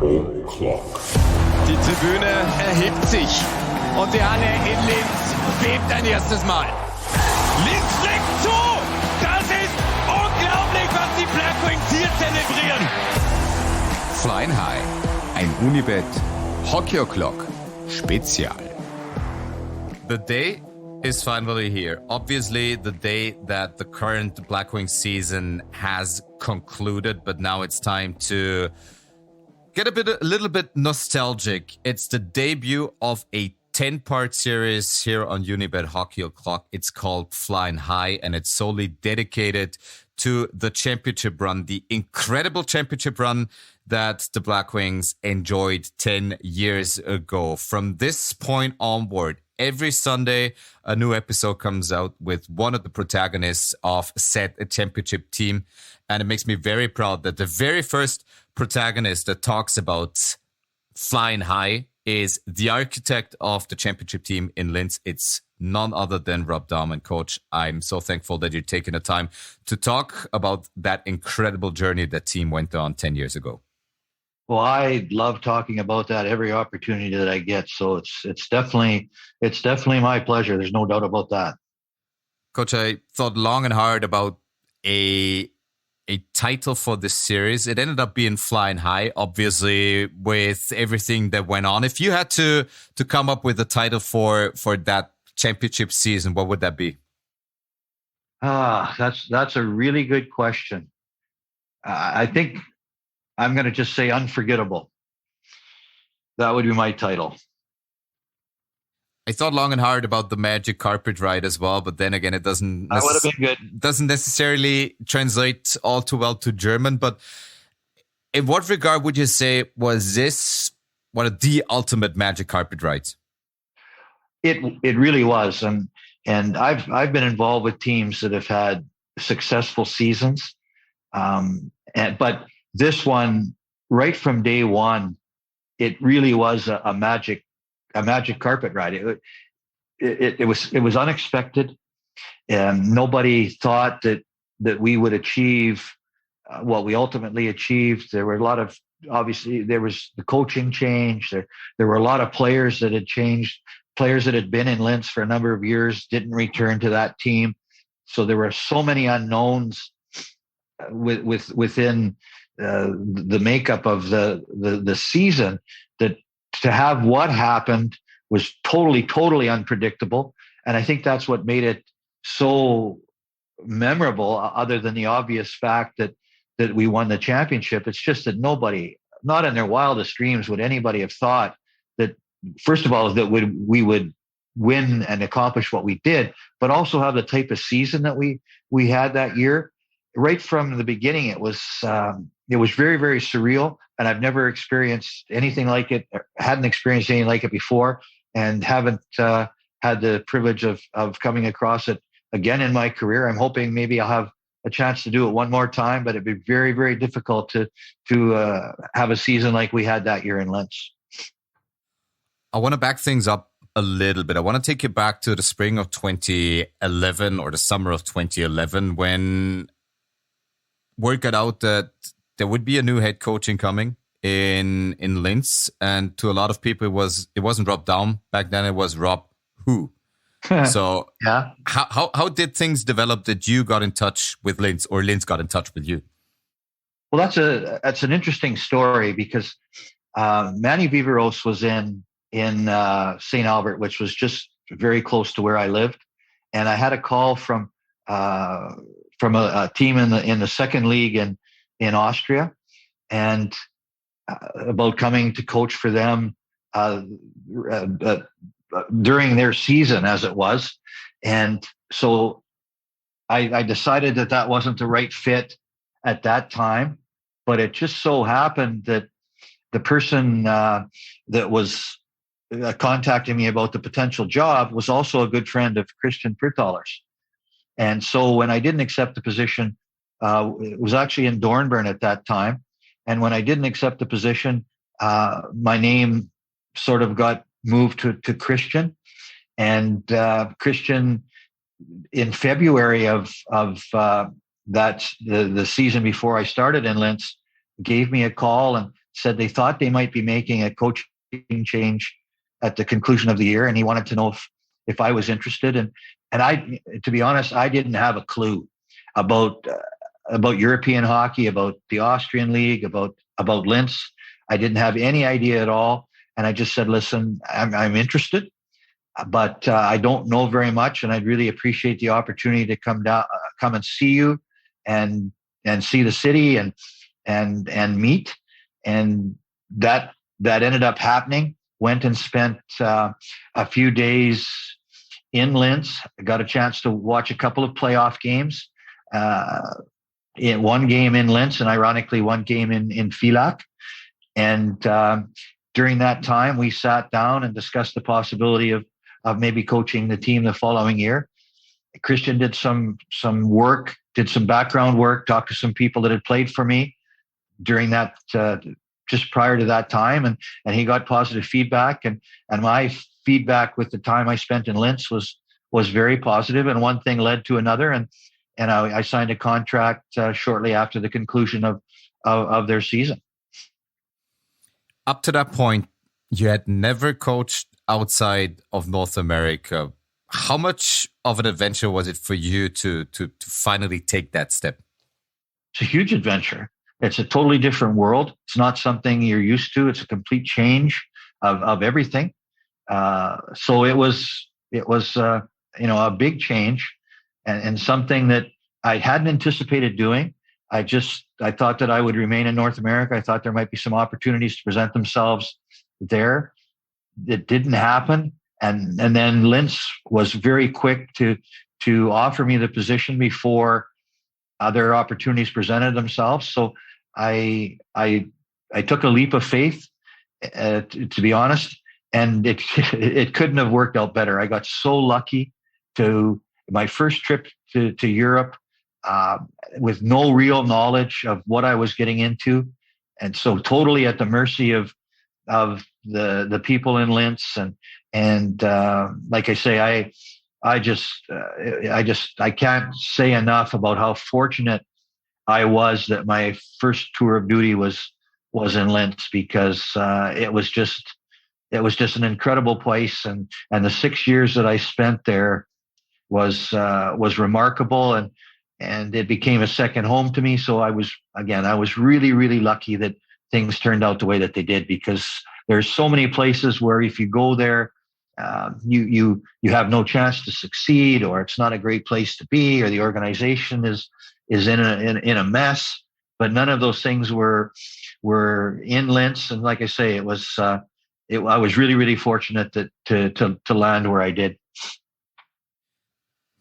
O'Clock. Die Tribüne erhebt sich und die Halle in Linz bebt ein erstes Mal. Linz schlägt zu! Das ist unglaublich, was die Blackwings hier zelebrieren! Flying High, ein Unibet Hockey O'Clock Spezial. The day is finally here. Obviously, the day that the current Blackwings season has concluded, but now it's time to get a little bit nostalgic. It's the debut of a 10-part series here on Unibet Hockey O'Clock. It's called Flying High, and it's solely dedicated to the championship run, the incredible championship run that the Blackwings enjoyed 10 years ago. From this point onward, every Sunday, a new episode comes out with one of the protagonists of said championship team. And it makes me very proud that the very first protagonist that talks about Flying High is the architect of the championship team in Linz. It's none other than Rob Daum. And Coach, I'm so thankful that you're taking the time to talk about that incredible journey that team went on 10 years ago. Well, I love talking about that every opportunity that I get. So it's definitely my pleasure. There's no doubt about that. Coach, I thought long and hard about a title for this series. It ended up being Flying High, obviously, with everything that went on. If you had to come up with a title for that championship season, what would that be? That's a really good question. I think I'm going to just say unforgettable. That would be my title. I thought long and hard about the magic carpet ride as well, but then again, it doesn't necessarily translate all too well to German. But in what regard would you say was this the ultimate magic carpet ride? It really was, and I've been involved with teams that have had successful seasons, but this one, right from day one, it really was a magic carpet ride. It was unexpected, and nobody thought that we would achieve what we ultimately achieved. There were a lot of, obviously, there was the coaching change. There were a lot of players that had changed. Players that had been in Linz for a number of years didn't return to that team. So there were so many unknowns within the makeup of the season, that to have what happened was totally unpredictable. And I think that's what made it so memorable, other than the obvious fact that we won the championship. It's just that nobody, not in their wildest dreams, would anybody have thought that, first of all, that we would win and accomplish what we did, but also have the type of season that we had that year. Right from the beginning, it was very, very surreal, and I've never experienced anything like it. Hadn't experienced anything like it before, and haven't had the privilege of coming across it again in my career. I'm hoping maybe I'll have a chance to do it one more time, but it'd be very, very difficult to have a season like we had that year in Linz. I want to back things up a little bit. I want to take you back to the spring of 2011 or the summer of 2011, when word got out that there would be a new head coach incoming in Linz, and to a lot of people it wasn't Rob Daum back then. It was Rob Who. So yeah, how did things develop that you got in touch with Linz, or Linz got in touch with you? Well, that's an interesting story, because Manny Viveros was in St. Albert, which was just very close to where I lived, and I had a call from a team in the second league in Austria, and about coming to coach for them during their season, as it was. And so I decided that wasn't the right fit at that time, but it just so happened that the person that was contacting me about the potential job was also a good friend of Christian Perthaller's. And so when I didn't accept the position, it was actually in Dornbirn at that time. And when I didn't accept the position, my name sort of got moved to Christian. And Christian, in February of the season before I started in Linz, gave me a call and said they thought they might be making a coaching change at the conclusion of the year, and he wanted to know if I was interested. And I, to be honest, I didn't have a clue about European hockey, about the Austrian league, about Linz. I didn't have any idea at all. And I just said, listen, I'm interested, but I don't know very much. And I'd really appreciate the opportunity to come and see you and see the city and meet. And that ended up happening. Went and spent a few days in Linz. I got a chance to watch a couple of playoff games. In one game in Linz, and ironically, one game in Villach. And during that time, we sat down and discussed the possibility of maybe coaching the team the following year. Christian did some work, did some background work, talked to some people that had played for me during that, just prior to that time, and he got positive feedback, and my feedback with the time I spent in Linz was very positive, and one thing led to another, and I signed a contract shortly after the conclusion of their season. Up to that point, you had never coached outside of North America. How much of an adventure was it for you to finally take that step? It's a huge adventure. It's a totally different world. It's not something you're used to. It's a complete change of everything. So it was a big change and something that I hadn't anticipated doing. I thought that I would remain in North America. I thought there might be some opportunities to present themselves there. It didn't happen. And then Linz was very quick to offer me the position before other opportunities presented themselves. So I took a leap of faith, to be honest, and it couldn't have worked out better. I got so lucky to my first trip to Europe with no real knowledge of what I was getting into, and so totally at the mercy of the people in Linz, and like I say, I can't say enough about how fortunate I was that my first tour of duty was in Linz, because it was just an incredible place, and the 6 years that I spent there was remarkable, and it became a second home to me. So I was really, really lucky that things turned out the way that they did, because there's so many places where if you go there, you have no chance to succeed, or it's not a great place to be, or the organization is in a mess. But none of those things were in Linz, and like I say, I was really, really fortunate to land where I did.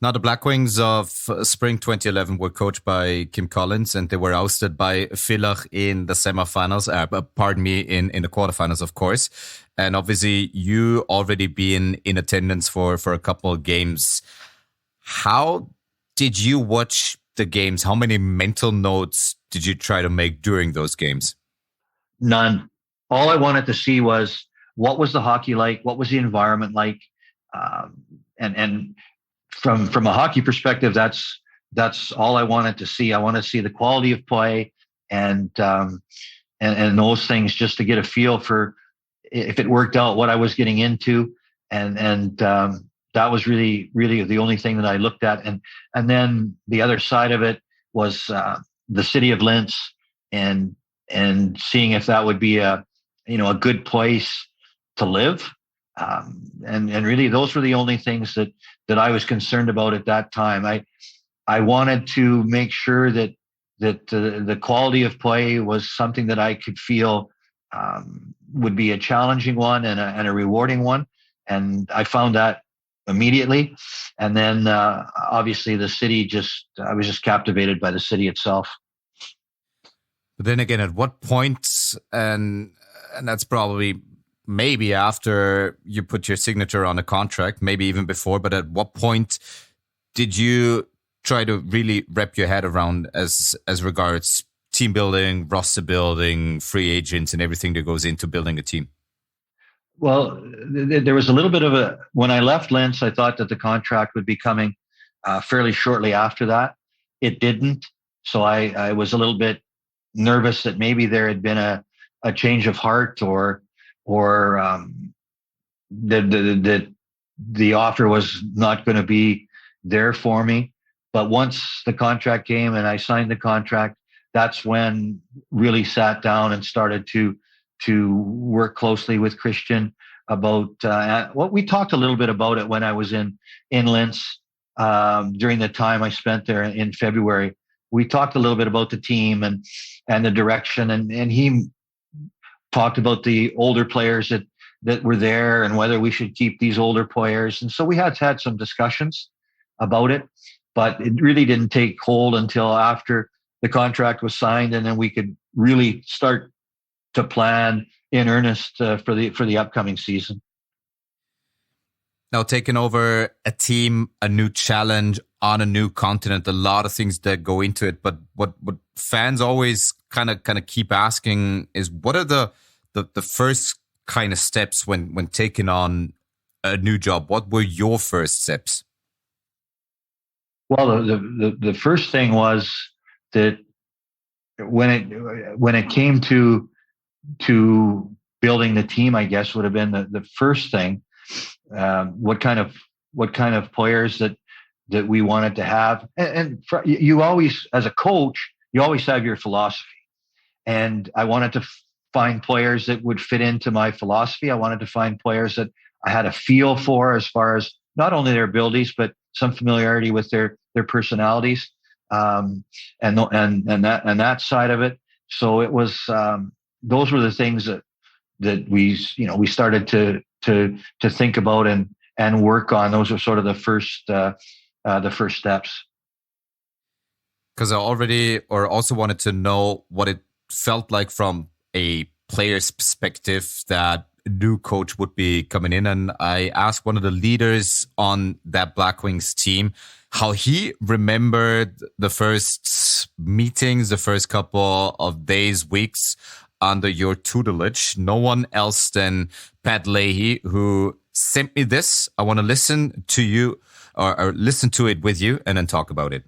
Now, the Black Wings of spring 2011 were coached by Kim Collins, and they were ousted by Villach in the semifinals. In the quarterfinals, of course. And obviously, you already been in attendance for a couple of games. How did you watch the games? How many mental notes did you try to make during those games? None. All I wanted to see was, what was the hockey like? What was the environment like? And from a hockey perspective, that's all I wanted to see. I want to see the quality of play and those things, just to get a feel for if it worked out, what I was getting into, and that was really, really the only thing that I looked at. And then the other side of it was the city of Linz, and seeing if that would be a good place to live. And really, those were the only things that I was concerned about at that time. I wanted to make sure that the quality of play was something that I could feel would be a challenging one and a rewarding one. And I found that immediately. And then obviously the city, I was just captivated by the city itself. But then again, at what point, and that's probably maybe after you put your signature on a contract, maybe even before, but at what point did you try to really wrap your head around as regards team building, roster building, free agents, and everything that goes into building a team? Well, there was a little bit of when I left Linz, I thought that the contract would be coming fairly shortly after that. It didn't. So I was a little bit nervous that maybe there had been a a change of heart or that the offer was not going to be there for me. But once the contract came and I signed the contract, that's when really sat down and started to work closely with Christian about what we talked a little bit about it when I was in Linz during the time I spent there in February. We talked a little bit about the team and the direction, and he talked about the older players that were there and whether we should keep these older players. And so we had some discussions about it, but it really didn't take hold until after the contract was signed, and then we could really start to plan in earnest for the upcoming season. Now, taking over a team, a new challenge on a new continent, a lot of things that go into it. But what fans always kind of keep asking is, what are the first kind of steps when taking on a new job? What were your first steps? Well, the first thing was that when it came to building the team, I guess would have been the first thing. What kind of players that we wanted to have, and you always, as a coach, you always have your philosophy, and I wanted to find players that would fit into my philosophy. I wanted to find players that I had a feel for, as far as not only their abilities but some familiarity with their personalities, and that side of it. So it was those were the things that we started to think about and work on. Those are sort of the first steps. Because I also wanted to know what it felt like from a player's perspective that a new coach would be coming in. And I asked one of the leaders on that Black Wings team how he remembered the first meetings, the first couple of days, weeks under your tutelage. No one else than Pat Leahy, who sent me this. I want to listen to you or listen to it with you and then talk about it.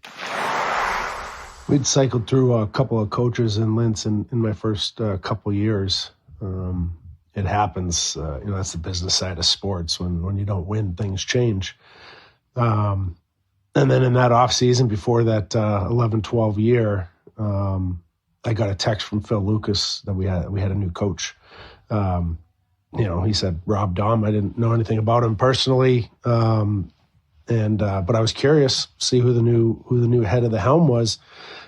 We'd cycled through a couple of coaches in Linz in my first couple years. It happens, that's the business side of sports. When you don't win, things change. And then in that off season before that 11-12 year, I got a text from Phil Lucas that we had a new coach. He said Rob Daum. I didn't know anything about him personally, but I was curious to see who the new head of the helm was.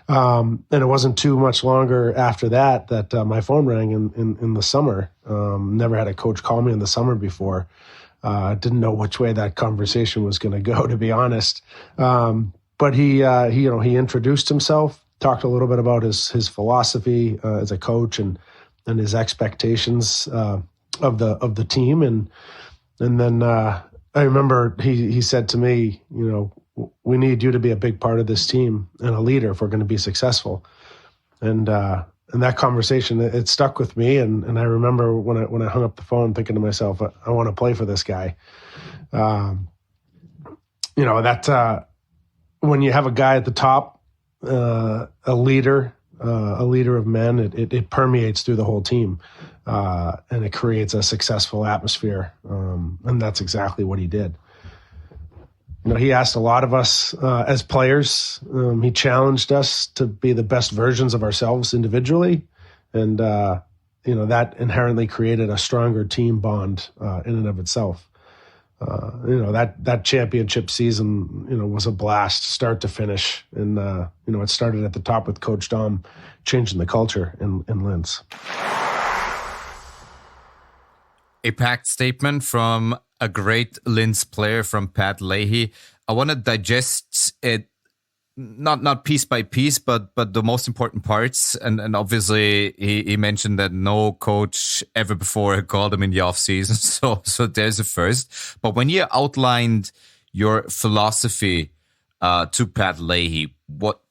And it wasn't too much longer after that my phone rang in the summer. Never had a coach call me in the summer before. Didn't know which way that conversation was going to go, to be honest. But he introduced himself, talked a little bit about his philosophy as a coach and his expectations of the team, and then I remember he said to me, we need you to be a big part of this team and a leader if we're going to be successful. And that conversation, it stuck with me. And I remember when I hung up the phone thinking to myself, I want to play for this guy. When you have a guy at the top, a leader of men, it permeates through the whole team. And it creates a successful atmosphere. And that's exactly what he did. He asked a lot of us as players. He challenged us to be the best versions of ourselves individually. And, that inherently created a stronger team bond in and of itself. That championship season, was a blast start to finish. And, it started at the top with Coach Daum changing the culture in Linz. A packed statement from a great Linz player, from Pat Leahy. I want to digest it, not piece by piece, but the most important parts. And obviously, he mentioned that no coach ever before had called him in the off season. So there's a first. But when you outlined your philosophy to Pat Leahy, what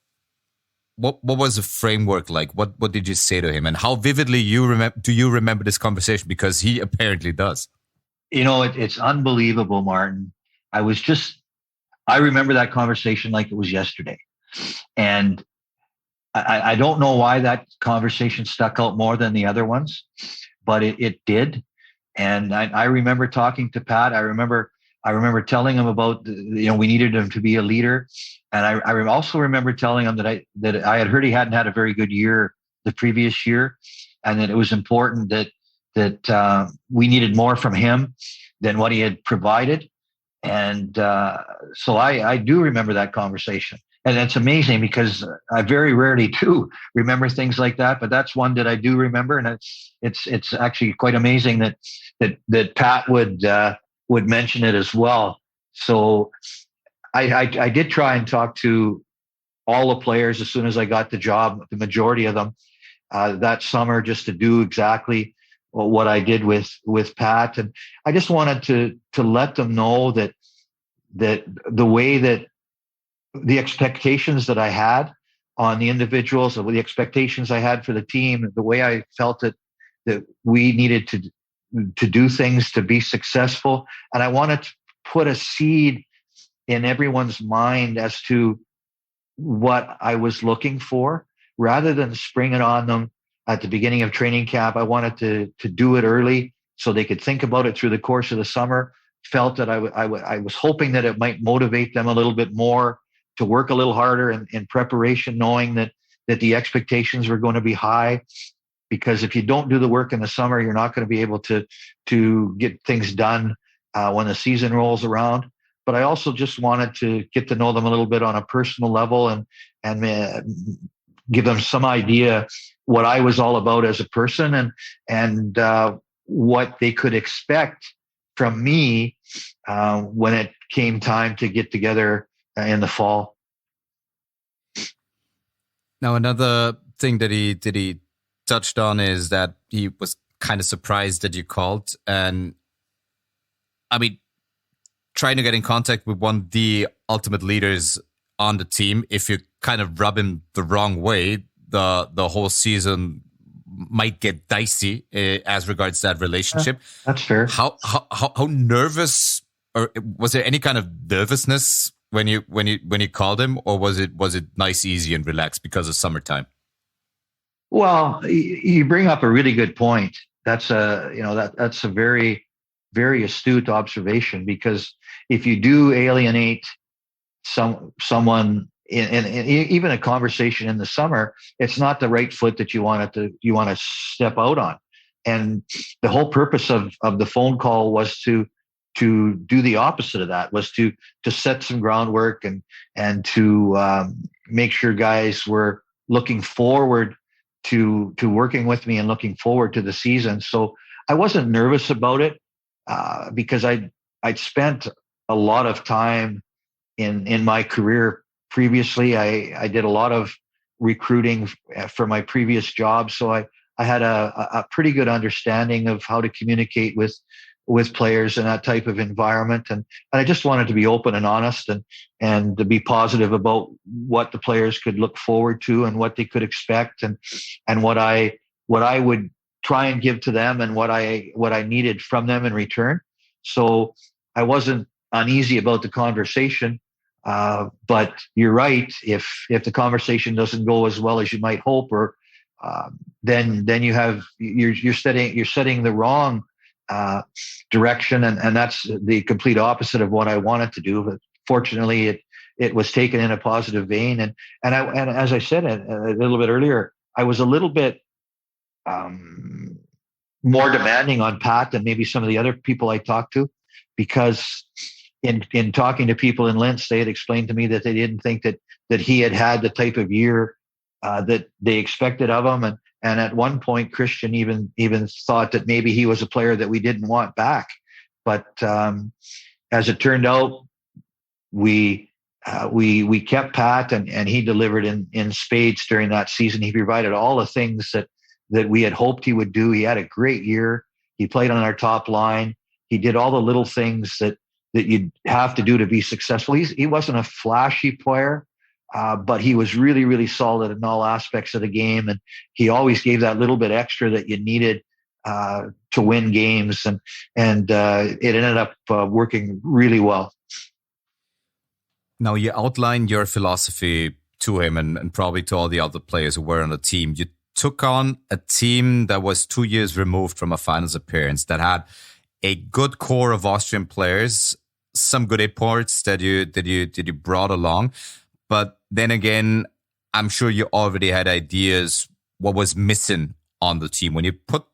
was the framework like? What did you say to him, and how vividly do you remember this conversation? Because he apparently does. It's unbelievable, Martin. I remember that conversation like it was yesterday, and I don't know why that conversation stuck out more than the other ones, but it did. And I remember talking to Pat. I remember telling him about, we needed him to be a leader. And I also remember telling him that I had heard he hadn't had a very good year the previous year, and that it was important that we needed more from him than what he had provided. And so I do remember that conversation. And it's amazing because I very rarely do remember things like that, but that's one that I do remember. And it's actually quite amazing that Pat would mention it as well. So I did try and talk to all the players as soon as I got the job, the majority of them, that summer, just to do exactly what I did with Pat. And I just wanted to let them know that the way that the expectations that I had on the individuals, the expectations I had for the team, the way I felt that we needed to do things to be successful. And I wanted to put a seed in everyone's mind as to what I was looking for, rather than spring it on them at the beginning of training camp. I wanted to do it early so they could think about it through the course of the summer. Felt that I was hoping that it might motivate them a little bit more to work a little harder in preparation, knowing that the expectations were going to be high. Because if you don't do the work in the summer, you're not going to be able to get things done when the season rolls around. But I also just wanted to get to know them a little bit on a personal level and give them some idea what I was all about as a person and what they could expect from me when it came time to get together in the fall. Now, another thing that he touched on is that he was kind of surprised that you called. And I mean, trying to get in contact with one of the ultimate leaders on the team, if you kind of rub him the wrong way, the whole season might get dicey as regards that relationship. That's fair. How nervous, or was there any kind of nervousness when you called him, or was it nice, easy, and relaxed because of summertime? Well, you bring up a really good point. That's that's a very, very astute observation, because if you do alienate someone in even a conversation in the summer, it's not the right foot that you want to step out on. And the whole purpose of the phone call was to do the opposite of that, was to set some groundwork and to make sure guys were looking forward to working with me and looking forward to the season. So I wasn't nervous about it because I'd spent a lot of time in my career previously. I did a lot of recruiting for my previous job, so I had a pretty good understanding of how to communicate with players in that type of environment. And I just wanted to be open and honest and to be positive about what the players could look forward to and what they could expect and what I would try and give to them and what I needed from them in return. So I wasn't uneasy about the conversation. But you're right. If the conversation doesn't go as well as you might hope, or then you're setting the wrong direction, and that's the complete opposite of what I wanted to do. But fortunately, it was taken in a positive vein, and as I said a little bit earlier, I was a little bit more demanding on Pat than maybe some of the other people I talked to, because in talking to people in Linz, they had explained to me that they didn't think that he had the type of year that they expected of him. And at one point, Christian even thought that maybe he was a player that we didn't want back. But as it turned out, we kept Pat, and he delivered in spades during that season. He provided all the things that we had hoped he would do. He had a great year. He played on our top line. He did all the little things that you'd have to do to be successful. He wasn't a flashy player, but he was really, really solid in all aspects of the game. And he always gave that little bit extra that you needed to win games. And it ended up working really well. Now, you outlined your philosophy to him and probably to all the other players who were on the team. You took on a team that was 2 years removed from a finals appearance, that had a good core of Austrian players, some good imports that you brought along. But then again, I'm sure you already had ideas what was missing on the team. When you put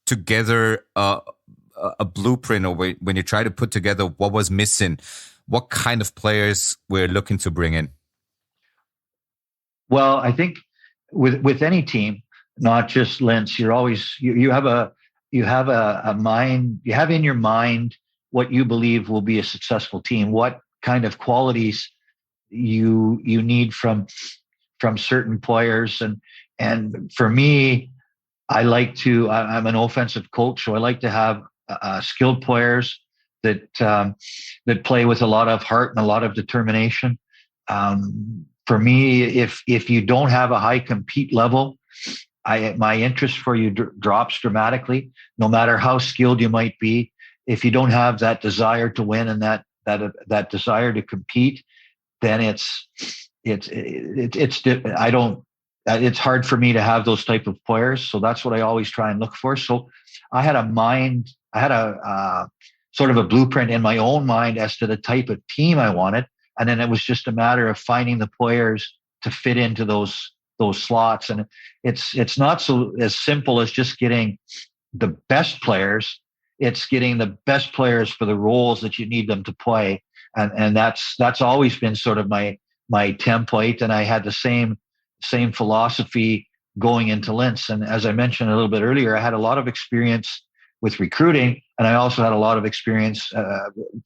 together a blueprint, or when you try to put together what was missing, what kind of players we're looking to bring in? Well, I think with any team, not just Linz, you're always you have a mind, you have in your mind what you believe will be a successful team, what kind of qualities you need from certain players, and for me, I'm an offensive coach, so I like to have skilled players that play with a lot of heart and a lot of determination. For me, if you don't have a high compete level, my interest for you drops dramatically. No matter how skilled you might be, if you don't have that desire to win and that desire to compete, then it's hard for me to have those type of players. So that's what I always try and look for. So I had a sort of a blueprint in my own mind as to the type of team I wanted. And then it was just a matter of finding the players to fit into those slots. And it's not so as simple as just getting the best players. It's getting the best players for the roles that you need them to play. And that's always been sort of my template. And I had the same philosophy going into Linz. And as I mentioned a little bit earlier, I had a lot of experience with recruiting, and I also had a lot of experience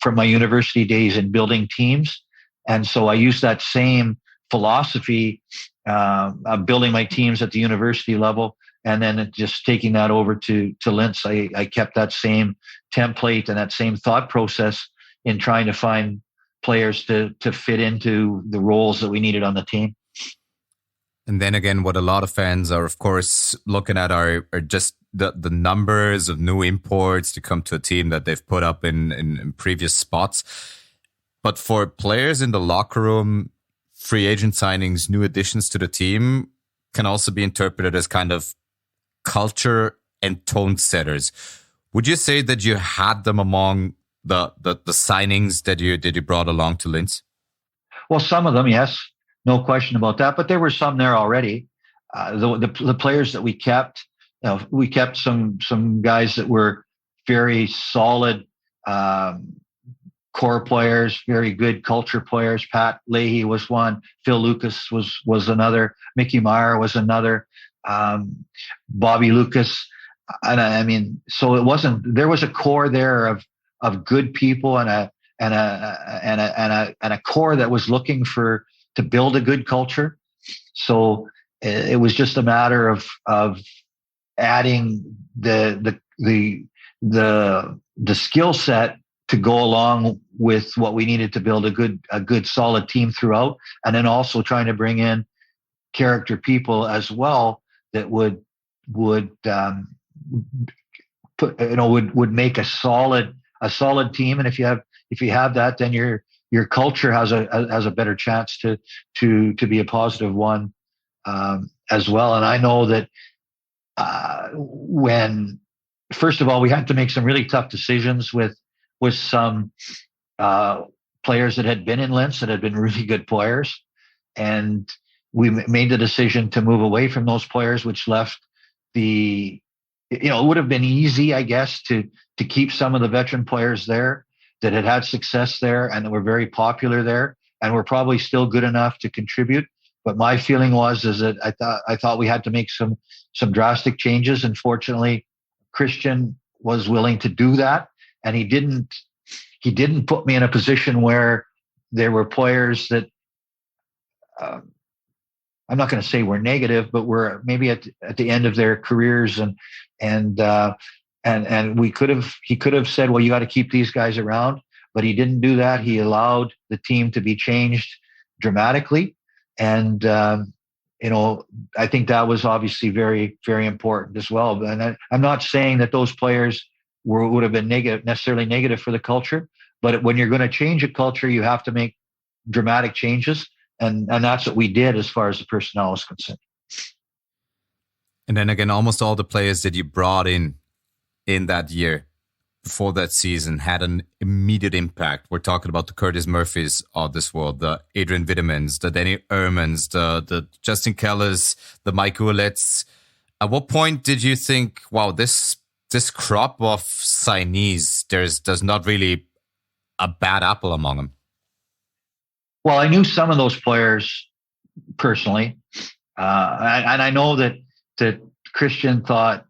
from my university days in building teams. And so I used that same philosophy of building my teams at the university level, and then just taking that over to Linz. I kept that same template and that same thought process in trying to find players to fit into the roles that we needed on the team. And then again, what a lot of fans are, of course, looking at are just the numbers of new imports to come to a team that they've put up in previous spots. But for players in the locker room, free agent signings, new additions to the team can also be interpreted as kind of culture and tone setters. Would you say that you had them among the signings that you brought along to Linz? Well, some of them, yes. No question about that. But there were some there already. The players that we kept, we kept some guys that were very solid core players, very good culture players. Pat Leahy was one. Phil Lucas was another. Mickey Meyer was another. Bobby Lucas. And I mean, so it wasn't. There was a core there of good people and a core that was looking to build a good culture. So it was just a matter of adding the skill set to go along with what we needed to build a good solid team throughout, and then also trying to bring in character people as well that would make a solid team. And if you have that, then your culture has a better chance to be a positive one as well. And I know that when, first of all, we had to make some really tough decisions with some players that had been in Linz that had been really good players, and we made the decision to move away from those players, which left it would have been easy, I guess, to keep some of the veteran players there that had success there and that were very popular there and were probably still good enough to contribute. But my feeling was that I thought we had to make some drastic changes. And fortunately, Christian was willing to do that. And he didn't put me in a position where there were players that I'm not going to say were negative, but were maybe at the end of their careers, and he could have said, well, you got to keep these guys around, but he didn't do that. He allowed the team to be changed dramatically, and I think that was obviously very, very important as well. And I'm not saying that those players would have been necessarily negative for the culture, but when you're going to change a culture, you have to make dramatic changes. And that's what we did as far as the personnel was concerned. And then again, almost all the players that you brought in that year before that season had an immediate impact. We're talking about the Curtis Murphys of this world, the Adrian Widmets, the Danny Ehrmans, the Justin Kellers, the Mike Uletts. At what point did you think, wow, this crop of signees, there's not really a bad apple among them? Well, I knew some of those players personally, and I know that Christian thought.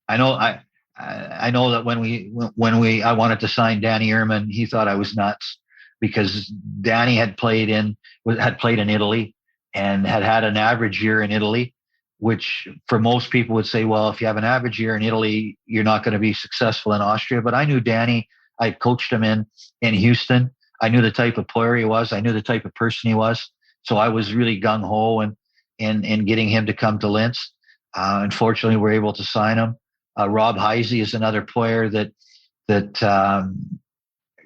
I know that when I wanted to sign Danny Ehrman, he thought I was nuts because Danny had played in Italy and had an average year in Italy, which for most people would say, well, if you have an average year in Italy, you're not going to be successful in Austria. But I knew Danny. I coached him in Houston. I knew the type of player he was. I knew the type of person he was. So I was really gung-ho in getting him to come to Linz. Unfortunately, we were able to sign him. Rob Heisey is another player that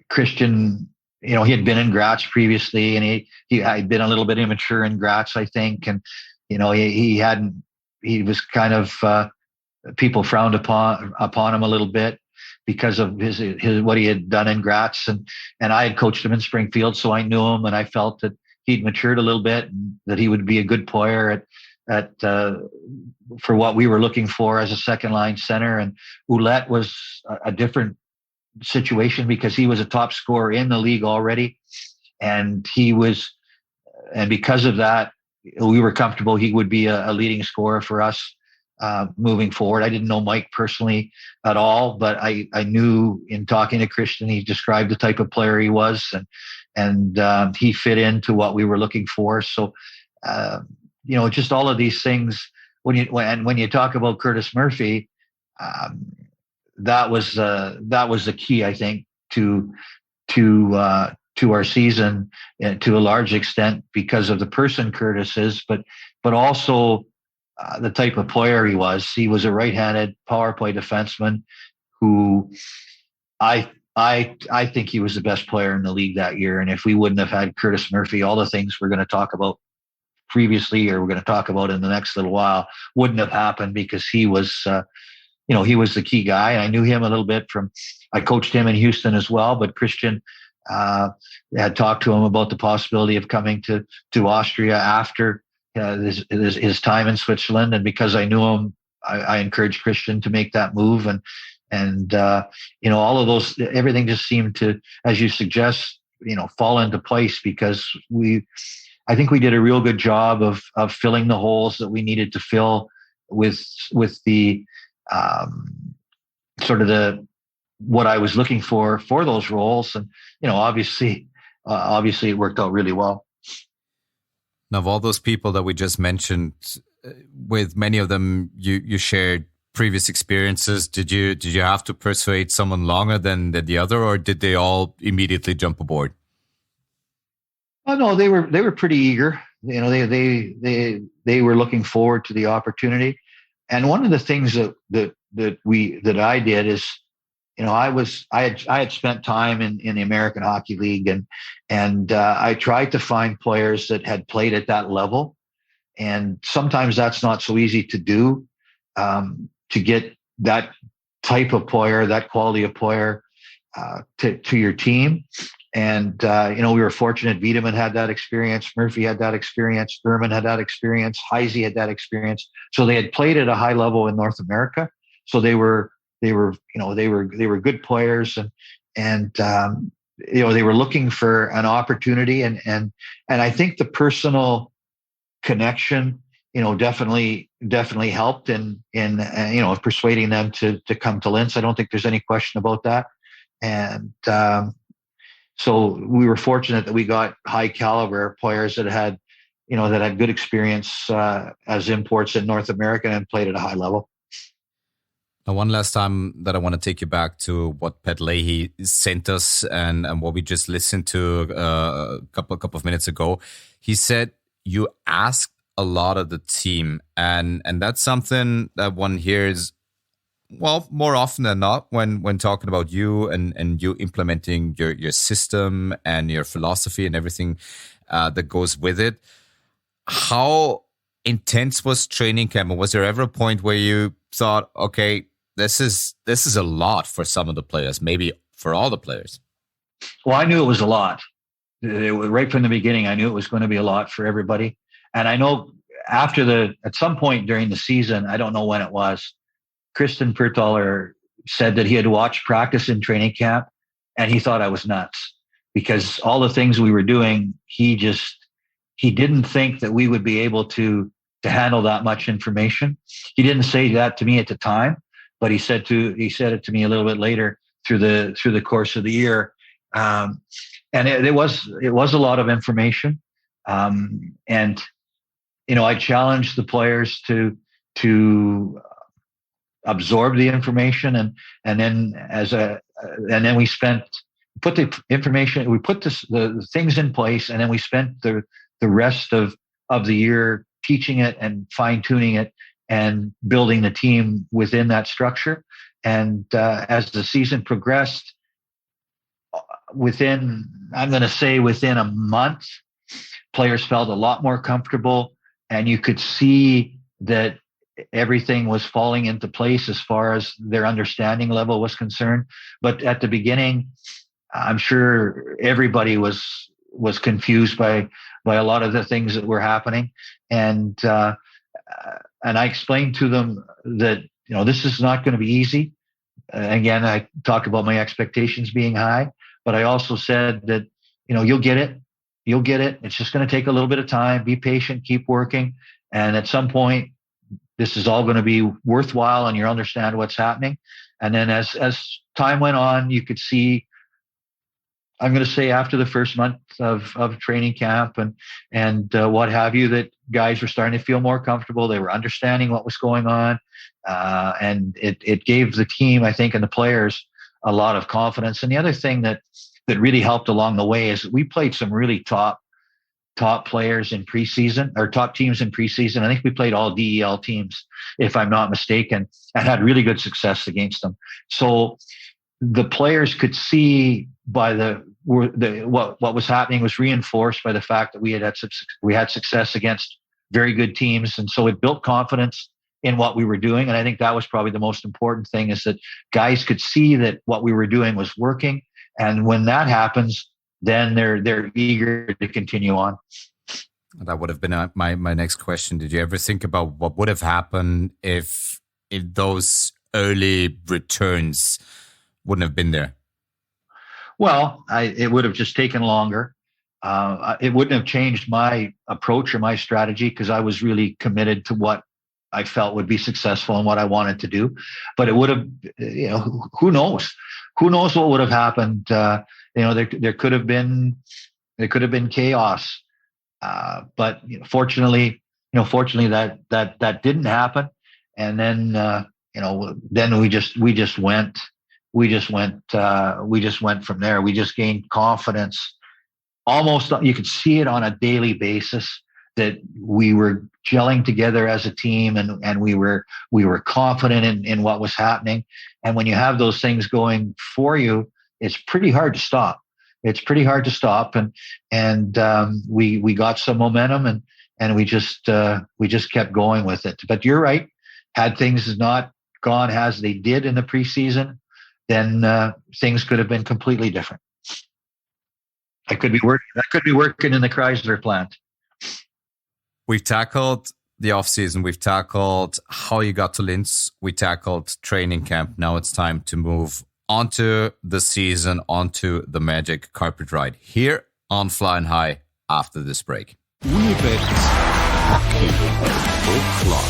Christian, he had been in Graz previously, and he had been a little bit immature in Graz, I think. And, he was kind of, people frowned upon him a little bit because of his what he had done in Graz. And I had coached him in Springfield, so I knew him, and I felt that he'd matured a little bit and that he would be a good player for what we were looking for as a second line center. And Ouellette was a different situation because he was a top scorer in the league already. And because of that, we were comfortable he would be a leading scorer for us moving forward. I didn't know Mike personally at all, but I knew in talking to Christian, he described the type of player he was, and he fit into what we were looking for. So, just all of these things. When you talk about Curtis Murphy, that was the key, I think, to our season to a large extent because of the person Curtis is, but also the type of player he was. He was a right-handed power play defenseman who I think he was the best player in the league that year. And if we wouldn't have had Curtis Murphy, all the things we're going to talk about previously, or we're going to talk about in the next little while, wouldn't have happened because he was, he was the key guy. I knew him a little bit I coached him in Houston as well, but Christian had talked to him about the possibility of coming to Austria after his time in Switzerland. And because I knew him, I encouraged Christian to make that move. And all of those, everything just seemed to, as you suggest, fall into place because I think we did a real good job of filling the holes that we needed to fill with the sort of what I was looking for those roles. And, obviously it worked out really well. Now, of all those people that we just mentioned, with many of them, you shared previous experiences. Did you have to persuade someone longer than the other, or did they all immediately jump aboard? Oh no, they were pretty eager. They were looking forward to the opportunity. And one of the things that I did is, I had spent time in the American Hockey League, and I tried to find players that had played at that level. And sometimes that's not so easy to do, to get that type of player, that quality of player, to your team. And, we were fortunate. Wiedemann had that experience. Murphy had that experience. Ehrman had that experience. Heisey had that experience. So they had played at a high level in North America. So they were good players, and they were looking for an opportunity. And I think the personal connection, definitely helped in persuading them to come to Linz. I don't think there's any question about that. And, so we were fortunate that we got high caliber players that had good experience as imports in North America and played at a high level. Now, one last time that I want to take you back to what Pat Leahy sent us and what we just listened to a couple of minutes ago. He said you asked a lot of the team, and that's something that one hears, well, more often than not when talking about you and you implementing your system and your philosophy and everything. that goes with it. How intense was training camp? Was there ever a point where you thought, okay, this is a lot for some of the players, maybe for all the players? Well, I knew it was a lot. Right from the beginning, I knew it was going to be a lot for everybody. And I know at some point during the season, I don't know when it was, Kristen Pertaller said that he had watched practice in training camp and he thought I was nuts because all the things we were doing, he didn't think that we would be able to handle that much information. He didn't say that to me at the time, but he said it to me a little bit later through the course of the year. And it was a lot of information. And, I challenged the players to absorb the information. And then we put the things in place, and then we spent the rest of the year teaching it and fine tuning it and building the team within that structure. And as the season progressed, within a month, players felt a lot more comfortable, and you could see that everything was falling into place as far as their understanding level was concerned. But at the beginning, I'm sure everybody was confused by a lot of the things that were happening. And I explained to them that, this is not going to be easy. Again, I talk about my expectations being high, but I also said that, you'll get it. You'll get it. It's just going to take a little bit of time. Be patient, keep working. And at some point, this is all going to be worthwhile and you'll understand what's happening. And then as time went on, you could see, I'm going to say after the first month of training camp and what have you, that guys were starting to feel more comfortable. They were understanding what was going on. And it gave the team, I think, and the players a lot of confidence. And the other thing that really helped along the way is that we played some really top players in preseason, or top teams in preseason. I think we played all DEL teams, if I'm not mistaken, and had really good success against them. So the players could see by what was happening was reinforced by the fact that we had success against very good teams, and so it built confidence in what we were doing. And I think that was probably the most important thing, is that guys could see that what we were doing was working, and when that happens, then they're eager to continue on. That would have been my next question. Did you ever think about what would have happened if those early returns wouldn't have been there? Well, it would have just taken longer. It wouldn't have changed my approach or my strategy, because I was really committed to what I felt would be successful and what I wanted to do. But it would have, who knows? Who knows what would have happened? There could have been chaos. But fortunately that didn't happen. And then then we just went from there. We just gained confidence. Almost, you could see it on a daily basis that we were gelling together as a team, and we were confident in what was happening. And when you have those things going for you, it's pretty hard to stop. And we got some momentum, and we just kept going with it. But you're right. Had things not gone as they did in the preseason, then things could have been completely different. I could be working in the Chrysler plant. We've tackled the offseason. We've tackled how you got to Linz. We tackled training camp. Now it's time to move onto the season, onto the magic carpet ride here on Flying High after this break. Unibet Hockey O'Clock.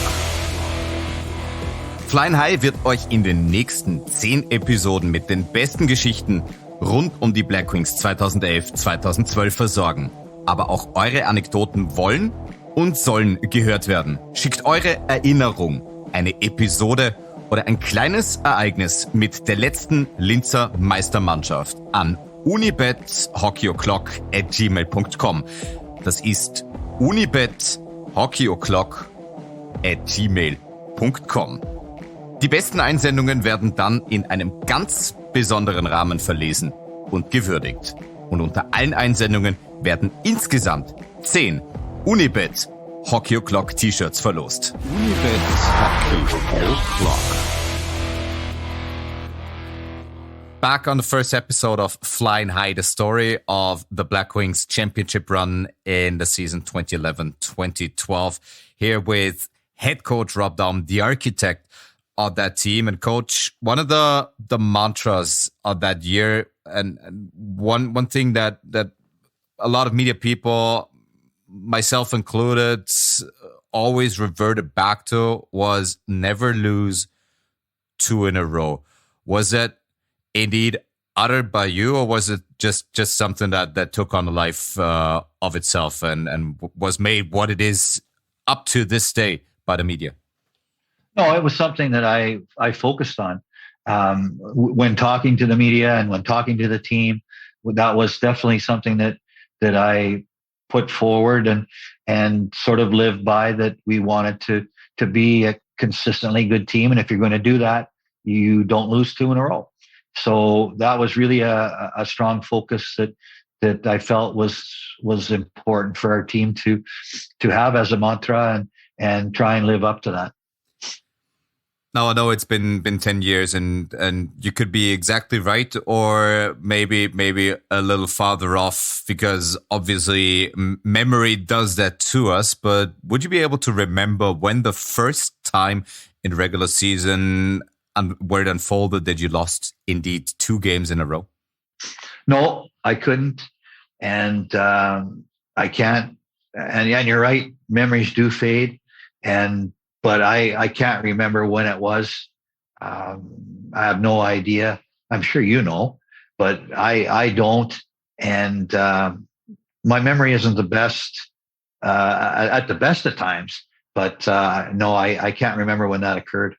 Flying High wird euch in den nächsten 10 Episoden mit den besten Geschichten rund um die Blackwings 2011-2012 versorgen. Aber auch eure Anekdoten wollen und sollen gehört werden. Schickt eure Erinnerung, eine Episode oder ein kleines Ereignis mit der letzten Linzer Meistermannschaft an unibethockeyoclock@gmail.com. Das ist unibethockeyoclock@gmail.com. Die besten Einsendungen werden dann in einem ganz besonderen Rahmen verlesen und gewürdigt. Und unter allen Einsendungen werden insgesamt 10 Unibet Hockey O'Clock T-Shirts verlost. Unibet Hockey O'Clock. Back on the first episode of Flying High, the story of the Black Wings championship run in the season 2011-2012. Here with head coach Rob Daum, the architect of that team. And coach, one of the mantras of that year, and one thing that a lot of media people, myself included, always reverted back to was never lose 2 in a row. Was it indeed uttered by you, or was it just something that took on a life of itself and was made what it is up to this day by the media? No, it was something that I focused on when talking to the media and when talking to the team. That was definitely something that I put forward and sort of lived by, that we wanted to be a consistently good team. And if you're going to do that, you don't lose 2 in a row. So that was really a strong focus that I felt was important for our team to have as a mantra and try and live up to that. Now, I know it's been 10 years and you could be exactly right, or maybe a little farther off, because obviously memory does that to us. But would you be able to remember when the first time in regular season where it unfolded that you lost indeed 2 games in a row? No, I couldn't. And I can't. And you're right. Memories do fade. But I can't remember when it was. I have no idea. I'm sure you know, but I don't. And my memory isn't the best at the best of times. But no, I can't remember when that occurred.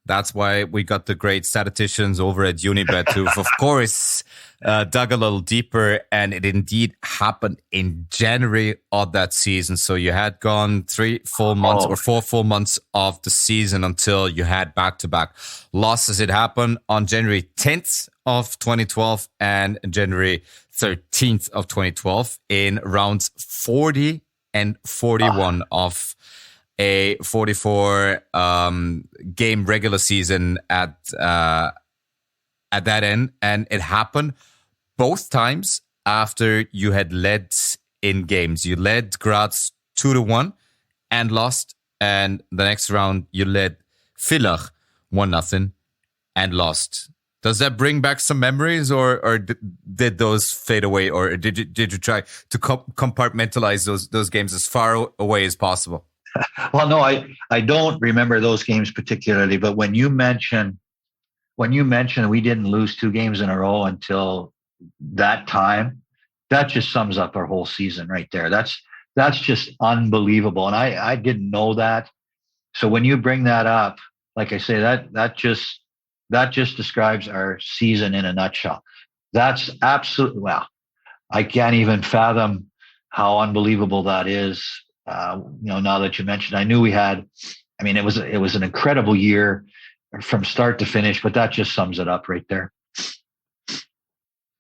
That's why we got the great statisticians over at Unibet who, of course, dug a little deeper, and it indeed happened in January of that season. So you had gone 3 full months or 4 full months of the season until you had back-to-back losses. It happened on January 10th of 2012 and January 13th of 2012 in rounds 40 and 41 of a 44 game regular season at that end, and it happened both times after you had led in games. You led Graz 2-1 and lost, and the next round you led Villach 1-0 and lost. Does that bring back some memories, or did those fade away, or did you try to compartmentalize those games as far away as possible? Well, no, I don't remember those games particularly, but when you mention we didn't lose 2 games in a row until that time, that just sums up our whole season right there. That's just unbelievable. And I didn't know that. So when you bring that up, like I say, that just describes our season in a nutshell. That's absolutely, well, I can't even fathom how unbelievable that is. Now that you mentioned, I knew we had, it was an incredible year from start to finish, but that just sums it up right there.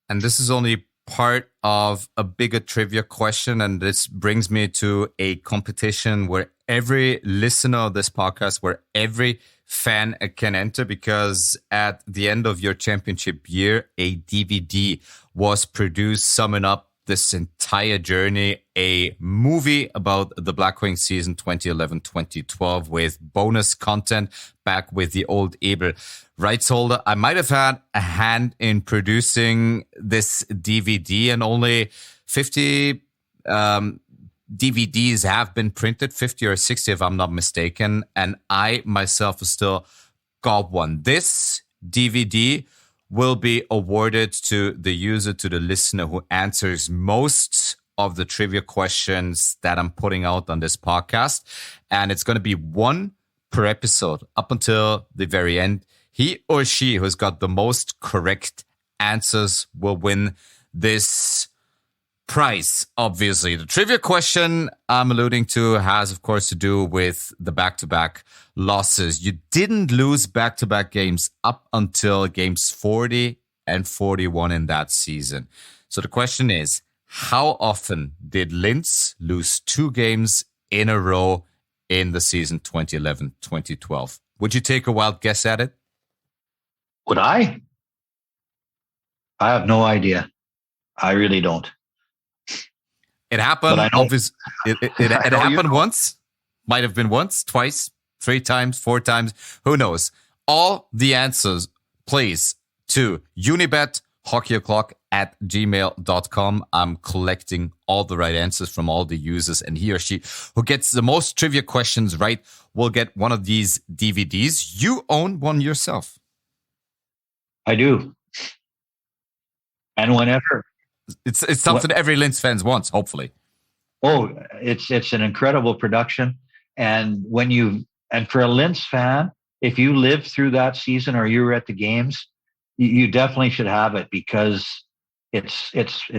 And this is only part of a bigger trivia question. And this brings me to a competition where every listener of this podcast, where every fan can enter, because at the end of your championship year, a DVD was produced summing up this entire journey, a movie about the Black Wings season 2011-2012 with bonus content back with the old Ebel rights holder. I might have had a hand in producing this DVD, and only 50 DVDs have been printed, 50 or 60 if I'm not mistaken, and I myself still got one. This DVD will be awarded to the user, to the listener who answers most of the trivia questions that I'm putting out on this podcast. And it's going to be 1 per episode up until the very end. He or she who's got the most correct answers will win this prize, obviously. The trivia question I'm alluding to has, of course, to do with the back-to-back losses. You didn't lose back-to-back games up until games 40 41 in that season. So the question is, how often did Linz lose 2 games in a row in the season 2011-2012? Would you take a wild guess at it? Would I? I have no idea. I really don't. It happened. It happened once. Might have been once, twice, 3 times, 4 times. Who knows? All the answers, please, to Unibet Hockey O'Clock at gmail.com. I'm collecting all the right answers from all the users, and he or she who gets the most trivia questions right will get one of these DVDs. You own one yourself. I do. And whenever. It's something every Linz fans wants, hopefully. Oh, it's an incredible production. And for a Linz fan, if you lived through that season or you were at the games, you definitely should have it, because it's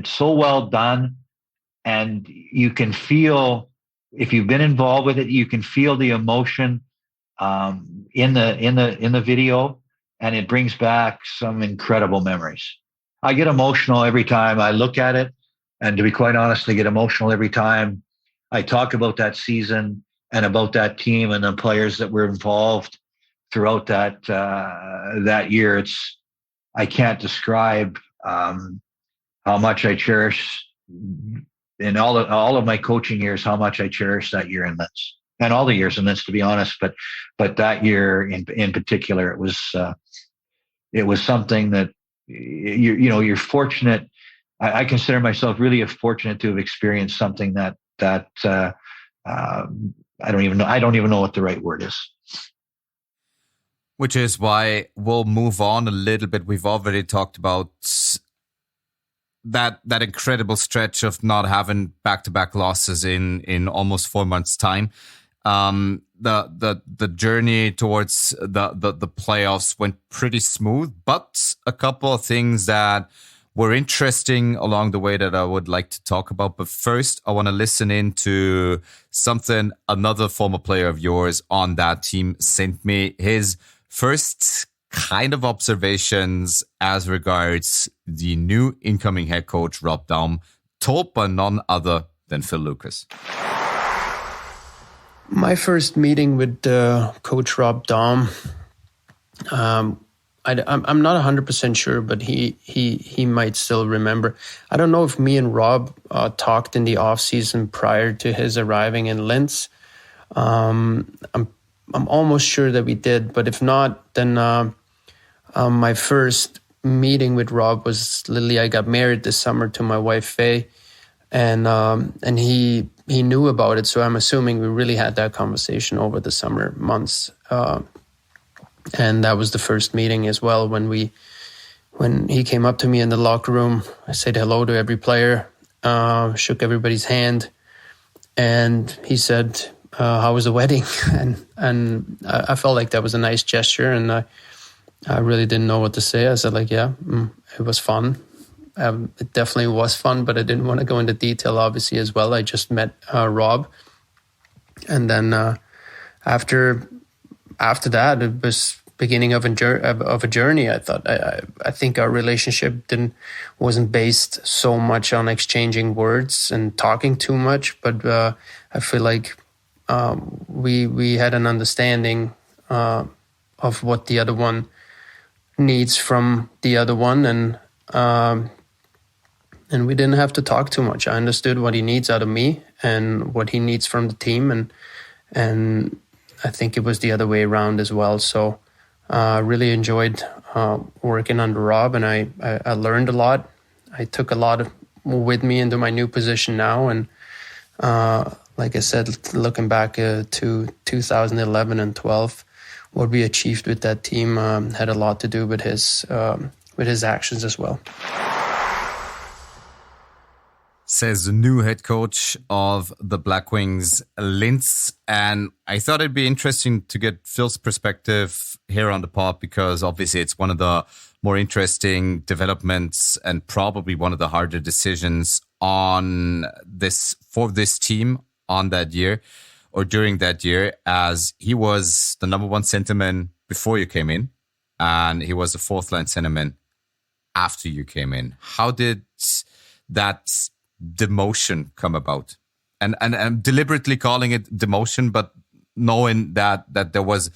so well done, and you can feel, if you've been involved with it, you can feel the emotion in the video, and it brings back some incredible memories. I get emotional every time I look at it, and to be quite honest, I get emotional every time I talk about that season and about that team and the players that were involved throughout that year. I can't describe how much I cherish, in all of my coaching years, how much I cherish that year in Linz, and all the years in Linz, to be honest. But that year in particular, it was something that you're fortunate. I consider myself really fortunate to have experienced something that I don't even know what the right word is. Which is why we'll move on a little bit. We've already talked about that incredible stretch of not having back-to-back losses in almost 4 months' time. The journey towards the playoffs went pretty smooth, but a couple of things that were interesting along the way that I would like to talk about. But first, I want to listen in to something another former player of yours on that team sent me. His first kind of observations as regards the new incoming head coach, Rob Daum, told by none other than Phil Lucas. My first meeting with Coach Rob Daum, I'm not 100% sure, but he might still remember. I don't know if me and Rob talked in the offseason prior to his arriving in Linz. I'm almost sure that we did, but if not, then my first meeting with Rob was literally, I got married this summer to my wife Faye, and he knew about it, so I'm assuming we really had that conversation over the summer months, and that was the first meeting as well. When he came up to me in the locker room, I said hello to every player, shook everybody's hand, and he said, how was the wedding? And I felt like that was a nice gesture, and I really didn't know what to say. I said it was fun. It definitely was fun, but I didn't want to go into detail, obviously, as well. I just met Rob. And then after that, it was beginning of a journey. I thought I think our relationship wasn't based so much on exchanging words and talking too much, but I feel like we had an understanding of what the other one needs from the other one, and we didn't have to talk too much. I understood what he needs out of me and what he needs from the team, and I think it was the other way around as well. So I really enjoyed working under Rob, and I learned a lot. I took a lot with me into my new position now, and like I said, looking back to 2011 and 12, what we achieved with that team had a lot to do with his actions as well. Says the new head coach of the Black Wings, Linz. And I thought it'd be interesting to get Phil's perspective here on the pod, because obviously it's one of the more interesting developments and probably one of the harder decisions for this team on that year or during that year, as he was the number one centerman before you came in, and he was the fourth line centerman after you came in. How did that demotion come about? And I'm deliberately calling it demotion, but knowing that there was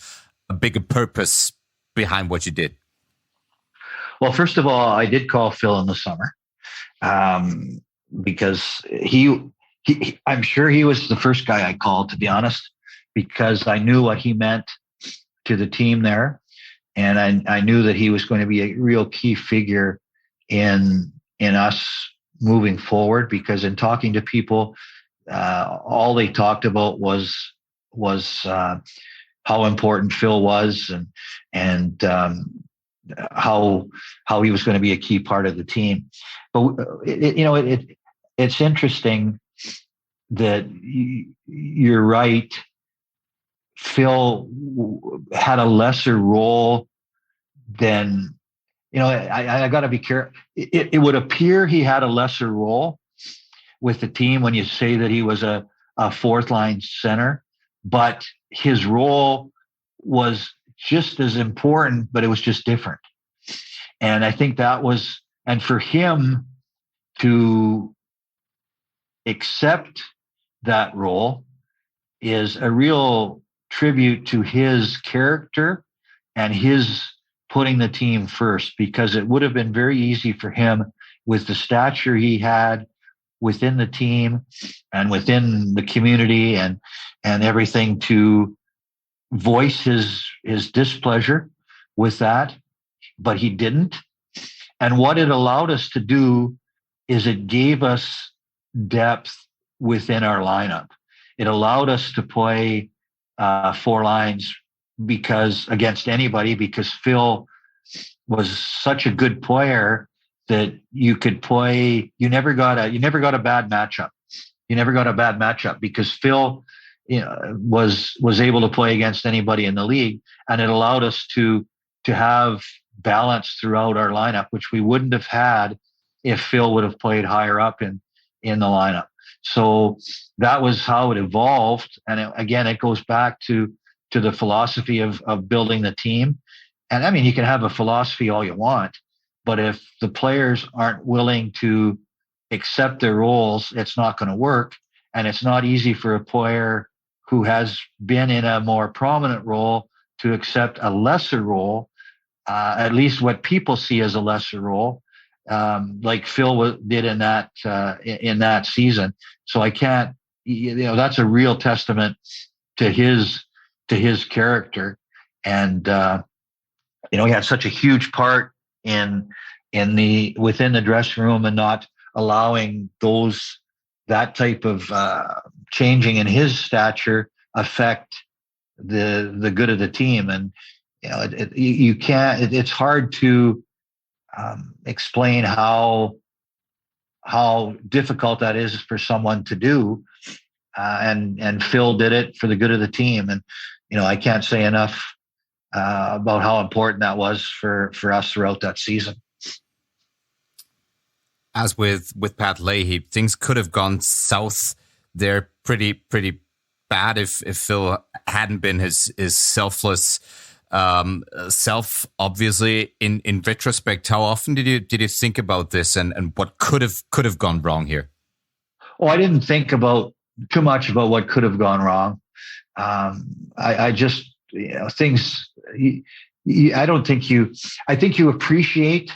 a bigger purpose behind what you did. Well, first of all, I did call Phil in the summer because I'm sure he was the first guy I called, to be honest, because I knew what he meant to the team there. And I knew that he was going to be a real key figure in us moving forward, because in talking to people, all they talked about was how important Phil was and how he was going to be a key part of the team. But it's interesting that you're right. Phil had a lesser role than, I got to be careful. It would appear he had a lesser role with the team when you say that he was a fourth line center, but his role was just as important, but it was just different. And I think and for him to accept that role is a real tribute to his character and his putting the team first, because it would have been very easy for him, with the stature he had within the team and within the community and everything, to voice his displeasure with that, but he didn't. And what it allowed us to do is it gave us depth within our lineup. It allowed us to play 4 lines against anybody, because Phil was such a good player that you could play. You never got a bad matchup. You never got a bad matchup because Phil was able to play against anybody in the league, and it allowed us to have balance throughout our lineup, which we wouldn't have had if Phil would have played higher up in the lineup. So that was how it evolved. And it goes back to the philosophy of building the team. And I mean, you can have a philosophy all you want, but if the players aren't willing to accept their roles, it's not going to work. And it's not easy for a player who has been in a more prominent role to accept a lesser role, at least what people see as a lesser role, like Phil did in that season. So I can't, that's a real testament to his character. And, he had such a huge part within the dressing room, and not allowing that type of changing in his stature affect the good of the team. And you can't. It's hard to explain how difficult that is for someone to do. And Phil did it for the good of the team. And I can't say enough about how important that was for us throughout that season. As with Pat Leahy, things could have gone south there pretty bad if Phil hadn't been his selfless self. Obviously, in retrospect, how often did you think about this and what could have gone wrong here? Oh, I didn't think too much about what could have gone wrong. I just things. I think you appreciate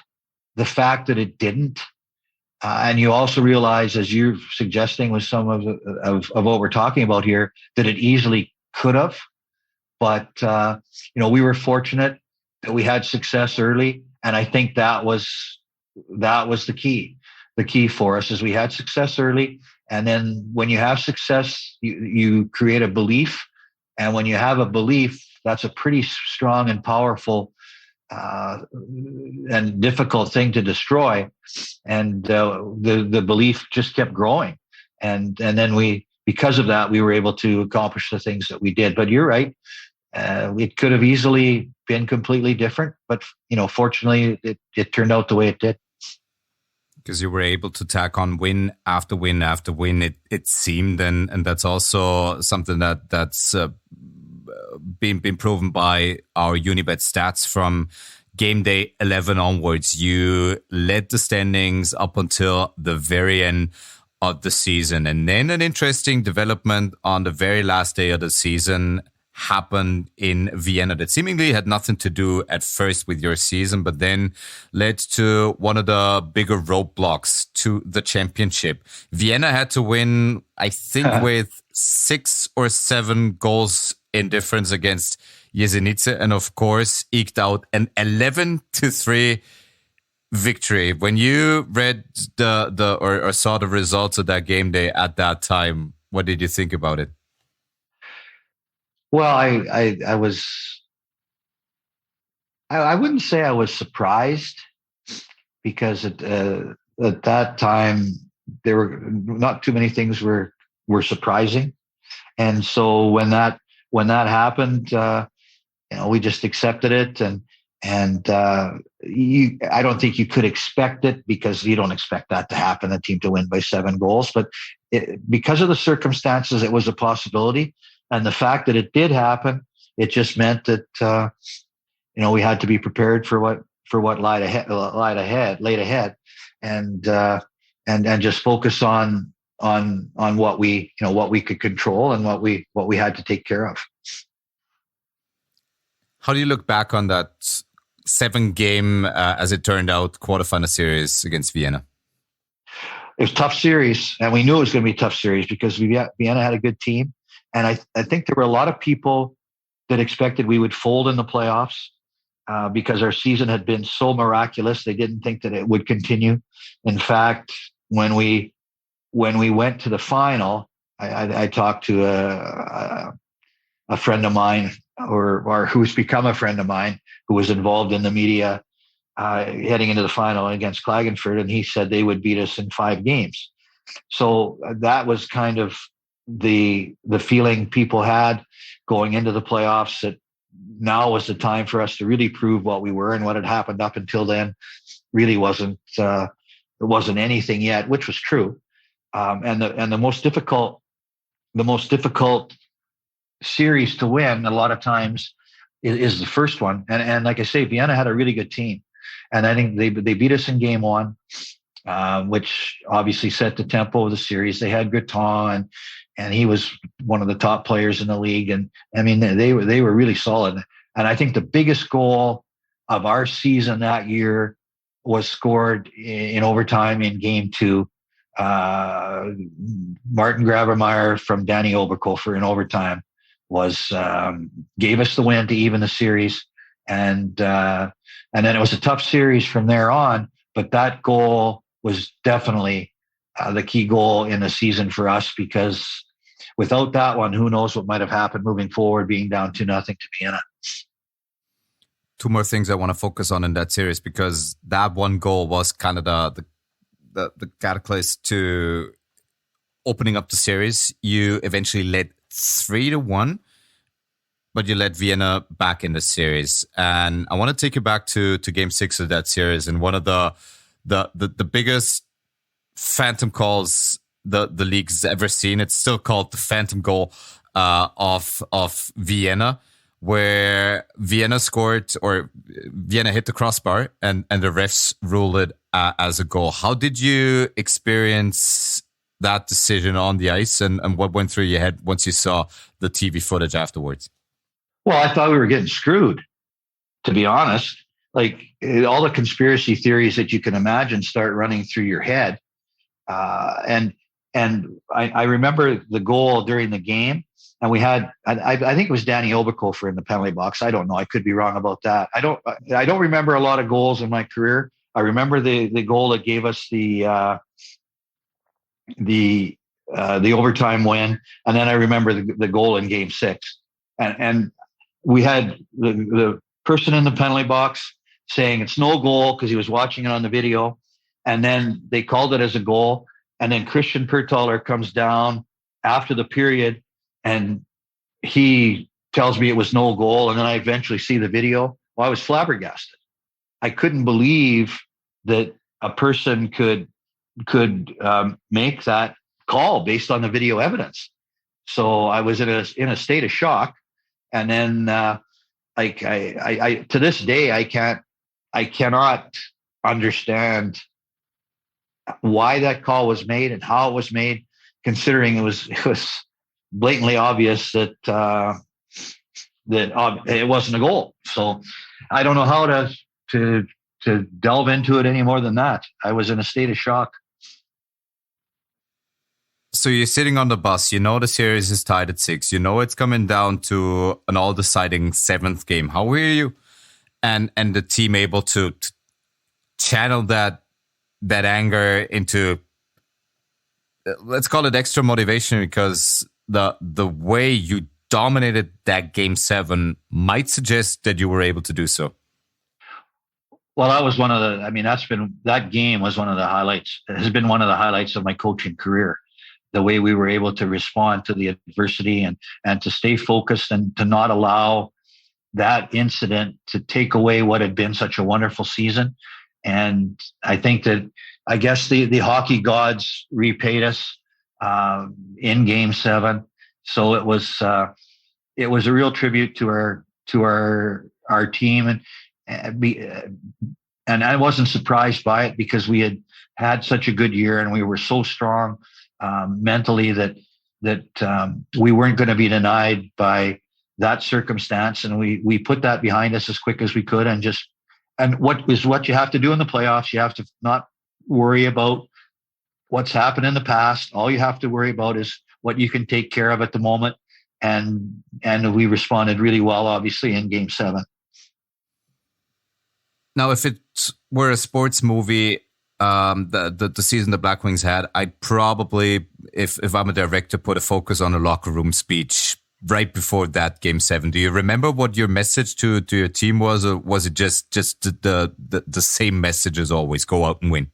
the fact that it didn't. And you also realize, as you're suggesting with some of what we're talking about here, that it easily could have. But, we were fortunate that we had success early. And I think that was the key. The key for us is we had success early. And then when you have success, you create a belief. And when you have a belief, that's a pretty strong and powerful and difficult thing to destroy. And the belief just kept growing. And then because of that, we were able to accomplish the things that we did. But you're right. It could have easily been completely different, but fortunately it turned out the way it did. Because you were able to tack on win after win after win, it seemed, and that's also something that's been proven by our Unibet stats from game day 11 onwards, you led the standings up until the very end of the season. And then an interesting development on the very last day of the season happened in Vienna that seemingly had nothing to do at first with your season, but then led to one of the bigger roadblocks to the championship. Vienna had to win, I think, with 6 or 7 goals in difference against Jesenice, and of course eked out an 11-3 victory. When you read or saw the results of that game day at that time, what did you think about it? Well, I wouldn't say I was surprised, because at that time there were not too many things were surprising, and so when that happened, we just accepted it, and I don't think you could expect it, because you don't expect that to happen, a team to win by 7 goals, but because of the circumstances, it was a possibility. And the fact that it did happen, it just meant that we had to be prepared for what laid ahead, and just focus on what we could control and what we had to take care of. How do you look back on that 7-game, as it turned out, quarterfinal series against Vienna? It was a tough series, and we knew it was going to be a tough series because Vienna had a good team. And I think there were a lot of people that expected we would fold in the playoffs because our season had been so miraculous. They didn't think that it would continue. In fact, when we went to the final, I talked to a friend of mine, or who's become a friend of mine, who was involved in the media heading into the final against Klagenfurt, and he said they would beat us in 5 games. So that was kind of the feeling people had going into the playoffs, that now was the time for us to really prove what we were, and what had happened up until then really wasn't anything yet, which was true. And the most difficult series to win a lot of times is the first one. And like I say, Vienna had a really good team, and I think they beat us in game 1, which obviously set the tempo of the series. They had Greton, and he was one of the top players in the league. And I mean, they were really solid. And I think the biggest goal of our season that year was scored in overtime in game 2. Martin Grabermeyer from Danny Oberkofer in overtime gave us the win to even the series. And then it was a tough series from there on, but that goal was definitely the key goal in the season for us, because without that one, who knows what might have happened moving forward, being down 2-0 to Vienna. 2 more things I want to focus on in that series, because that one goal was kind of the catalyst to opening up the series. You eventually led 3-1, but you led Vienna back in the series. And I want to take you back to game 6 of that series, and one of the biggest phantom calls the league's ever seen. It's still called the phantom goal of Vienna, where Vienna scored, or Vienna hit the crossbar, and the refs ruled it as a goal. How did you experience that decision on the ice, and what went through your head once you saw the TV footage afterwards? Well, I thought we were getting screwed, to be honest. Like, all the conspiracy theories that you can imagine start running through your head. And I remember the goal during the game, and we had, I think it was Danny Oberkofer in the penalty box. I don't know. I could be wrong about that. I don't remember a lot of goals in my career. I remember the goal that gave us the overtime win, and then I remember the goal in game 6. And we had the person in the penalty box saying it's no goal because he was watching it on the video, and then they called it as a goal. And then Christian Pertaler comes down after the period, and he tells me it was no goal. And then I eventually see the video. Well, I was flabbergasted. I couldn't believe that a person could make that call based on the video evidence. So I was in a state of shock. And then, I to this day, I can't I cannot understand why that call was made and how it was made, considering it was blatantly obvious that it wasn't a goal. So I don't know how to delve into it any more than that. I was in a state of shock. So you're sitting on the bus. You know the series is tied at 6. You know it's coming down to an all-deciding 7th game. How were you and the team able to channel that anger into, let's call it extra motivation, because the way you dominated that game 7 might suggest that you were able to do so? Well, that was that game was one of the highlights. It has been one of the highlights of my coaching career. The way we were able to respond to the adversity and to stay focused and to not allow that incident to take away what had been such a wonderful season. And I think that, I guess the hockey gods repaid us in Game 7. So it was a real tribute to our team, and I wasn't surprised by it, because we had such a good year and we were so strong mentally that we weren't going to be denied by that circumstance, and we put that behind us as quick as we could, and what you have to do in the playoffs. You have to not worry about what's happened in the past. All you have to worry about is what you can take care of at the moment, and we responded really well, obviously, in Game 7. Now, if it were a sports movie, the season the Black Wings had, I'd probably, if I'm a director, put a focus on a locker room speech right before that Game 7. Do you remember what your message to your team was, or was it just the same message as always: go out and win?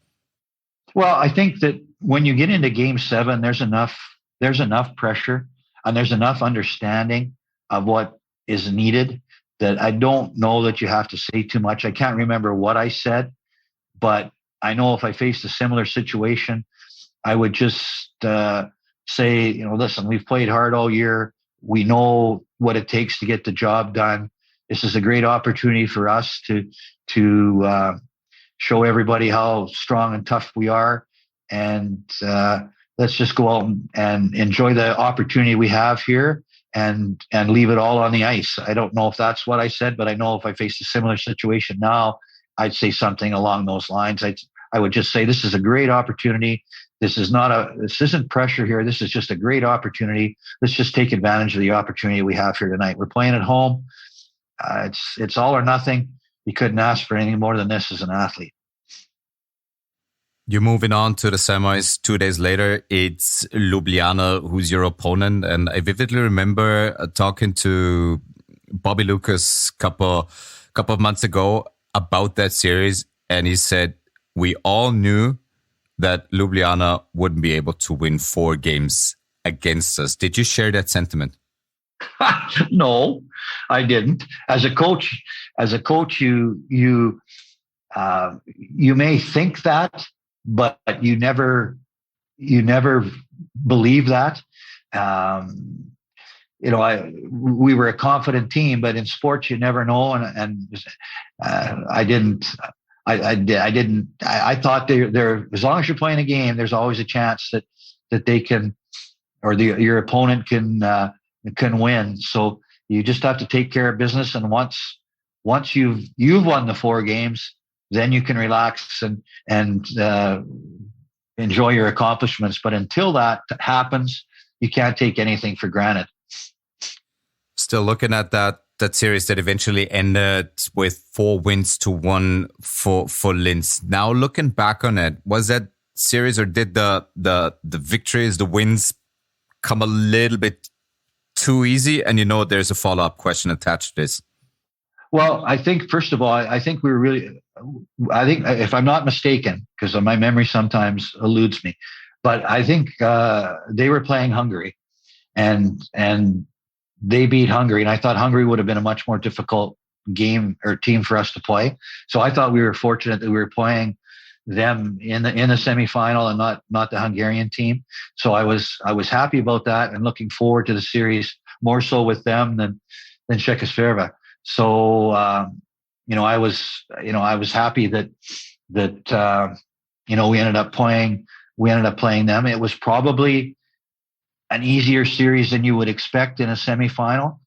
Well, I think that when you get into Game 7, there's enough pressure and there's enough understanding of what is needed that I don't know that you have to say too much. I can't remember what I said, but I know if I faced a similar situation, I would just say, listen, we've played hard all year. We know what it takes to get the job done. This is a great opportunity for us to show everybody how strong and tough we are. And let's just go out and enjoy the opportunity we have here and leave it all on the ice. I don't know if that's what I said, but I know if I faced a similar situation now, I'd say something along those lines. I would just say, this is a great opportunity. This isn't pressure here. This is just a great opportunity. Let's just take advantage of the opportunity we have here tonight. We're playing at home. It's all or nothing. You couldn't ask for anything more than this as an athlete. You're moving on to the semis 2 days later. It's Ljubljana who's your opponent. And I vividly remember talking to Bobby Lucas a couple of months ago about that series. And he said, we all knew that Ljubljana wouldn't be able to win 4 games against us. Did you share that sentiment? No, I didn't. As a coach, you may think that, but you never believe that. We were a confident team, but in sports you never know. And I didn't. I thought there. As long as you're playing a game, there's always a chance that they can, or your opponent can win. So you just have to take care of business. And once you've won the 4 games, then you can relax and enjoy your accomplishments. But until that happens, you can't take anything for granted. Still looking at that series that eventually ended with 4 wins to 1 for Linz. Now looking back on it, was that series, or did the victories, the wins, come a little bit too easy? And there's a follow-up question attached to this. Well, I think, first of all, I think if I'm not mistaken, because my memory sometimes eludes me, but I think they were playing Hungary and they beat Hungary. And I thought Hungary would have been a much more difficult game or team for us to play. So I thought we were fortunate that we were playing them in the semifinal and not the Hungarian team. So I was happy about that and looking forward to the series more so with them than Czechoslovakia. So I was happy that we ended up playing them. It was probably an easier series than you would expect in a semifinal.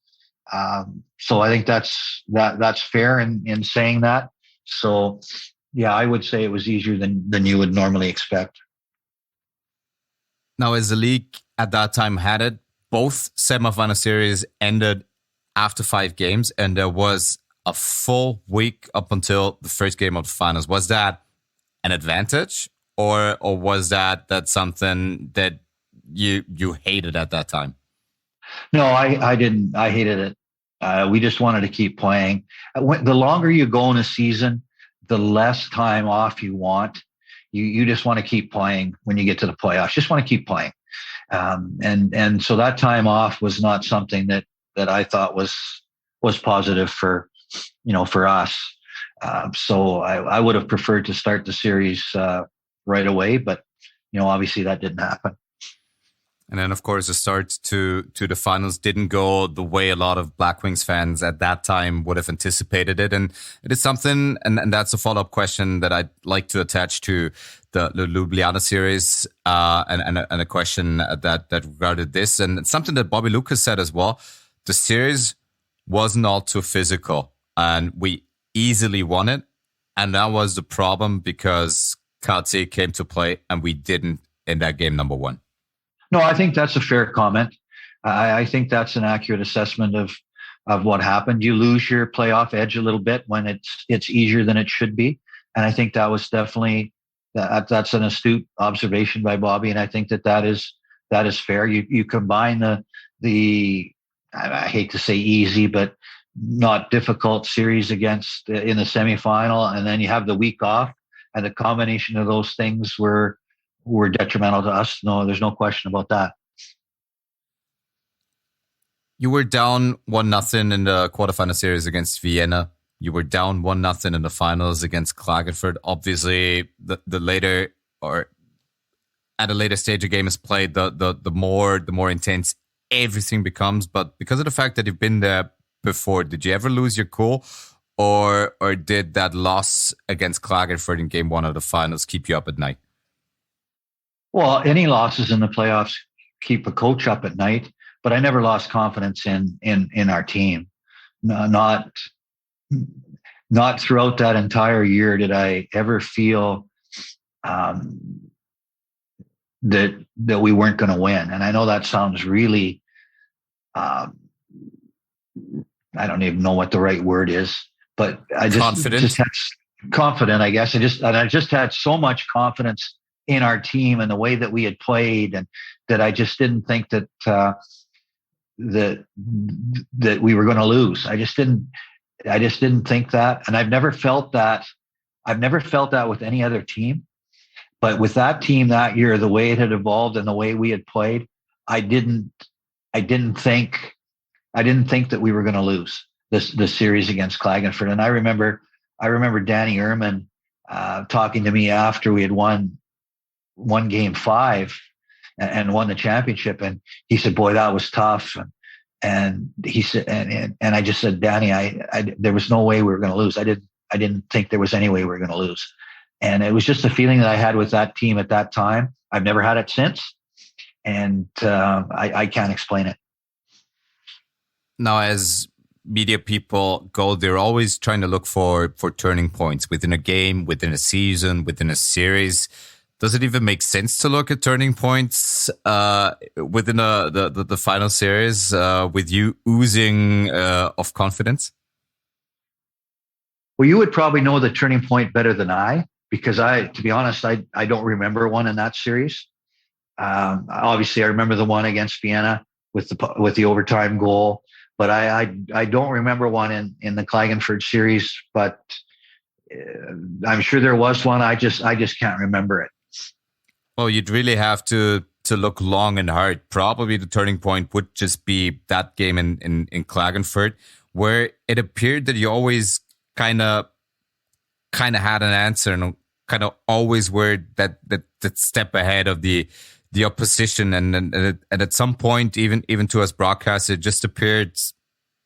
So I think that's fair in saying that. So yeah, I would say it was easier than you would normally expect. Now, as the league at that time had it, both semifinal series ended after 5 games, and there was a full week up until the first game of the finals. Was that an advantage, or was that something that you hated at that time? No, I didn't. I hated it. We just wanted to keep playing. The longer you go in a season, the less time off you want. You just want to keep playing when you get to the playoffs. Just want to keep playing. And so that time off was not something that I thought was positive for us. So I would have preferred to start the series right away, but obviously that didn't happen. And then, of course, the start to the finals didn't go the way a lot of Black Wings fans at that time would have anticipated it. And it is something, and that's a follow-up question that I'd like to attach to the Ljubljana series, and a question that regarded this. And it's something that Bobby Lucas said as well. The series wasn't all too physical, and we easily won it. And that was the problem, because KC came to play and we didn't in that game number 1. No, I think that's a fair comment. I think that's an accurate assessment of what happened. You lose your playoff edge a little bit when it's easier than it should be, and I think that was definitely that's an astute observation by Bobby, and I think that is fair. You combine the I hate to say easy, but not difficult series against in the semifinal, and then you have the week off, and the combination of those things were detrimental to us. No, there's no question about that. You were down 1-0 in the quarterfinal series against Vienna. You were down 1-0 in the finals against Klagenfurt. Obviously, the later, or at a later stage a game is played, the more intense everything becomes. But because of the fact that you've been there before, did you ever lose your cool, or did that loss against Klagenfurt in game 1 of the finals keep you up at night? Well, any losses in the playoffs keep a coach up at night, but I never lost confidence in our team. Not throughout that entire year did I ever feel that we weren't going to win. And I know that sounds really, I don't even know what the right word is, but I just had confident, I guess. I just had so much confidence in our team and the way that we had played, and that I just didn't think that we were going to lose. I just didn't think that, and I've never felt that. I've never felt that with any other team, but with that team that year, the way it had evolved and the way we had played, I didn't think that we were going to lose this series against Klagenfurt. And I remember Danny Ehrman talking to me after we had won game 5 and won the championship, and he said, "Boy, that was tough." And he said, and I just said, "Danny, I there was no way we were going to lose. I didn't think there was any way we were going to lose." And it was just a feeling that I had with that team at that time. I've never had it since, and I can't explain it. Now, as media people go, they're always trying to look for turning points within a game, within a season, within a series. Does it even make sense to look at turning points within the final series with you oozing of confidence? Well, you would probably know the turning point better than I, because to be honest, I don't remember one in that series. Obviously, I remember the one against Vienna with the overtime goal, but I don't remember one in the Klagenfurt series. But I'm sure there was one. I just can't remember it. Well, you'd really have to look long and hard. Probably the turning point would just be that game in Klagenfurt, where it appeared that you always kind of had an answer and kind of always were that step ahead of the opposition. And at some point, even to us broadcasters, it just appeared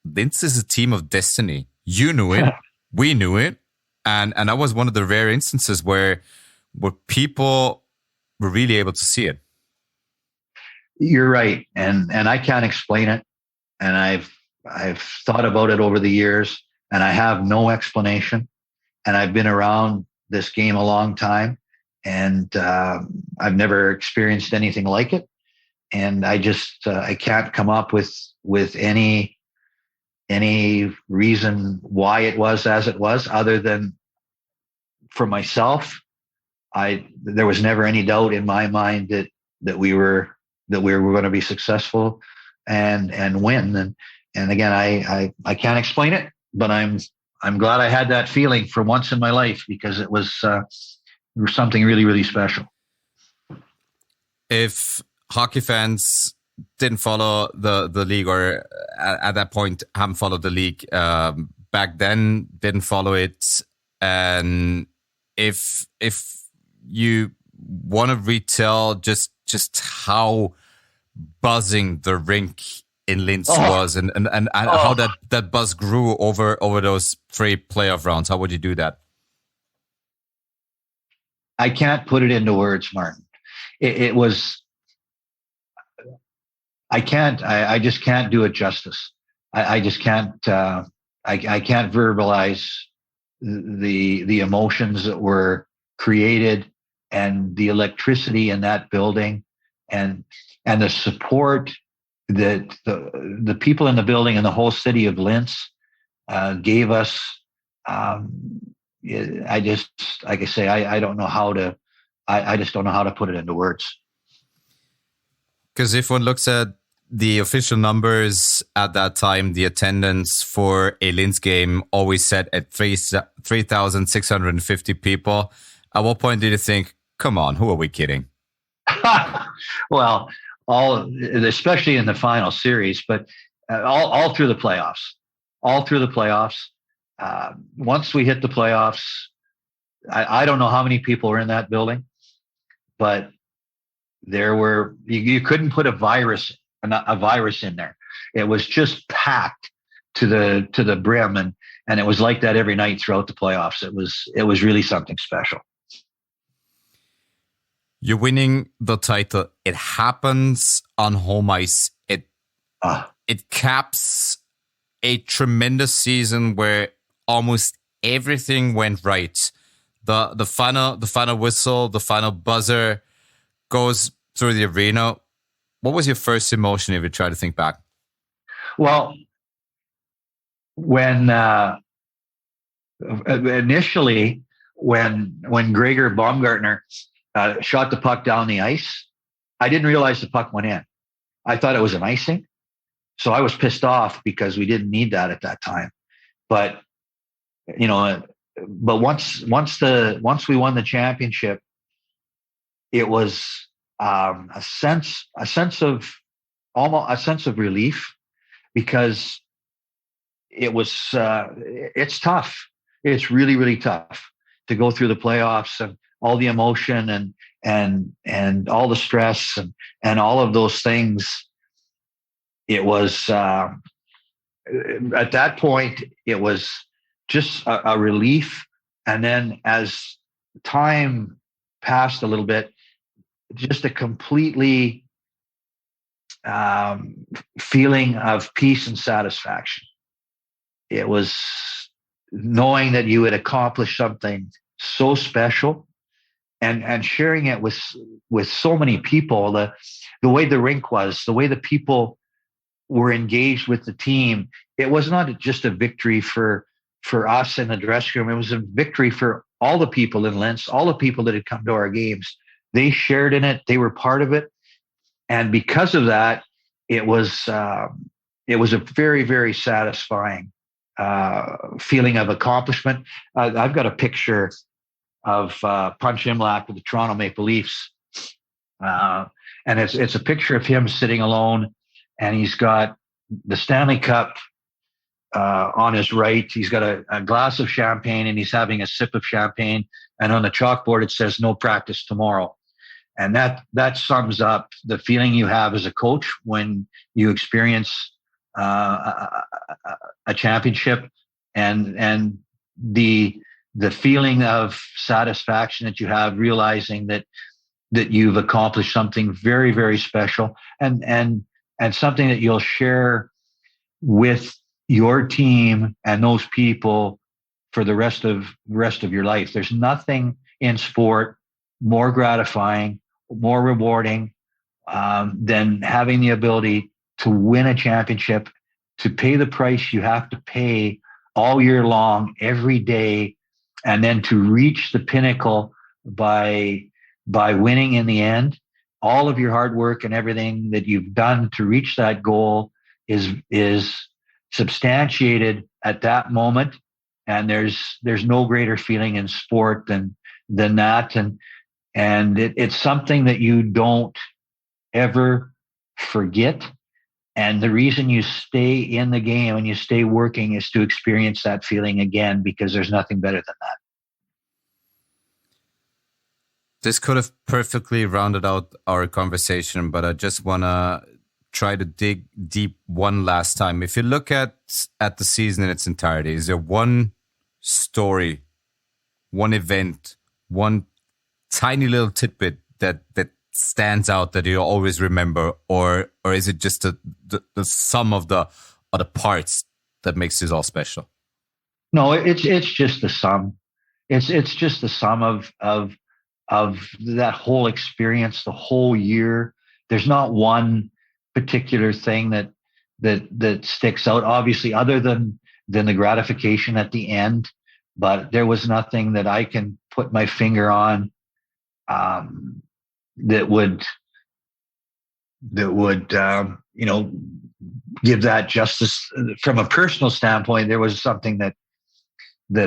Linz is a team of destiny. You knew it. we knew it, and that was one of the rare instances where people were really able to see it. You're right, and I can't explain it, and I've thought about it over the years, and I have no explanation. And I've been around this game a long time, and I've never experienced anything like it. And I just I can't come up with any reason why it was as it was, other than for myself. There was never any doubt in my mind that we were going to be successful and win. And again, I can't explain it, but I'm glad I had that feeling for once in my life, because it was something really, really special. If hockey fans didn't follow the league, or at that point haven't followed the league back then, didn't follow it, and if you want to retell just how buzzing the rink in Linz was, and how that buzz grew over those 3 playoff rounds, how would you do that? I can't put it into words, Martin. It was. I just can't do it justice. I just can't. I can't verbalize the emotions that were created, and the electricity in that building, and the support that the people in the building and the whole city of Linz gave us. I just, like I say, I don't know how to. I just don't know how to put it into words. Because if one looks at the official numbers at that time, the attendance for a Linz game always set at 3,650 people. At what point did you think, come on, who are we kidding? Well, especially in the final series, but all through the playoffs. Once we hit the playoffs, I don't know how many people were in that building, but there were, you couldn't put a virus in there. It was just packed to the brim, and it was like that every night throughout the playoffs. It was really something special. You're winning the title. It happens on home ice. It caps a tremendous season where almost everything went right. The final whistle, the final buzzer goes through the arena. What was your first emotion if you try to think back? Well, when initially when Gregor Baumgartner shot the puck down the ice, I didn't realize the puck went in. I thought it was an icing, so I was pissed off because we didn't need that at that time. But once we won the championship, it was a sense of relief, because it was it's tough. It's really, really tough to go through the playoffs, and all the emotion and all the stress and all of those things. It was at that point, it was just a relief. And then as time passed a little bit, just a completely feeling of peace and satisfaction. It was knowing that you had accomplished something so special, and sharing it with so many people. The way the rink was, the way the people were engaged with the team, it was not just a victory for us in the dressing room. It was a victory for all the people in Linz, all the people that had come to our games. They shared in it. They were part of it. And because of that, it was a very, very satisfying feeling of accomplishment. I've got a picture of Punch Imlach with the Toronto Maple Leafs. And it's a picture of him sitting alone, and he's got the Stanley Cup on his right. He's got a glass of champagne, and he's having a sip of champagne. And on the chalkboard, it says, "No practice tomorrow." And that sums up the feeling you have as a coach when you experience a championship, and the feeling of satisfaction that you have, realizing that you've accomplished something very, very special, and something that you'll share with your team and those people for the rest of your life. There's nothing in sport more gratifying, more rewarding than having the ability to win a championship, to pay the price you have to pay all year long, every day, and then to reach the pinnacle by winning in the end. All of your hard work and everything that you've done to reach that goal is substantiated at that moment. And there's no greater feeling in sport than that. And it's something that you don't ever forget. And the reason you stay in the game and you stay working is to experience that feeling again, because there's nothing better than that. This could have perfectly rounded out our conversation, but I just want to try to dig deep one last time. If you look at the season in its entirety, is there one story, one event, one tiny little tidbit that stands out that you always remember, or is it just the sum of the parts that makes this all special? No, it's just the sum. It's just the sum of that whole experience, the whole year. There's not one particular thing that sticks out, obviously, other than the gratification at the end. But there was nothing that I can put my finger on that would give that justice. From a personal standpoint, there was something that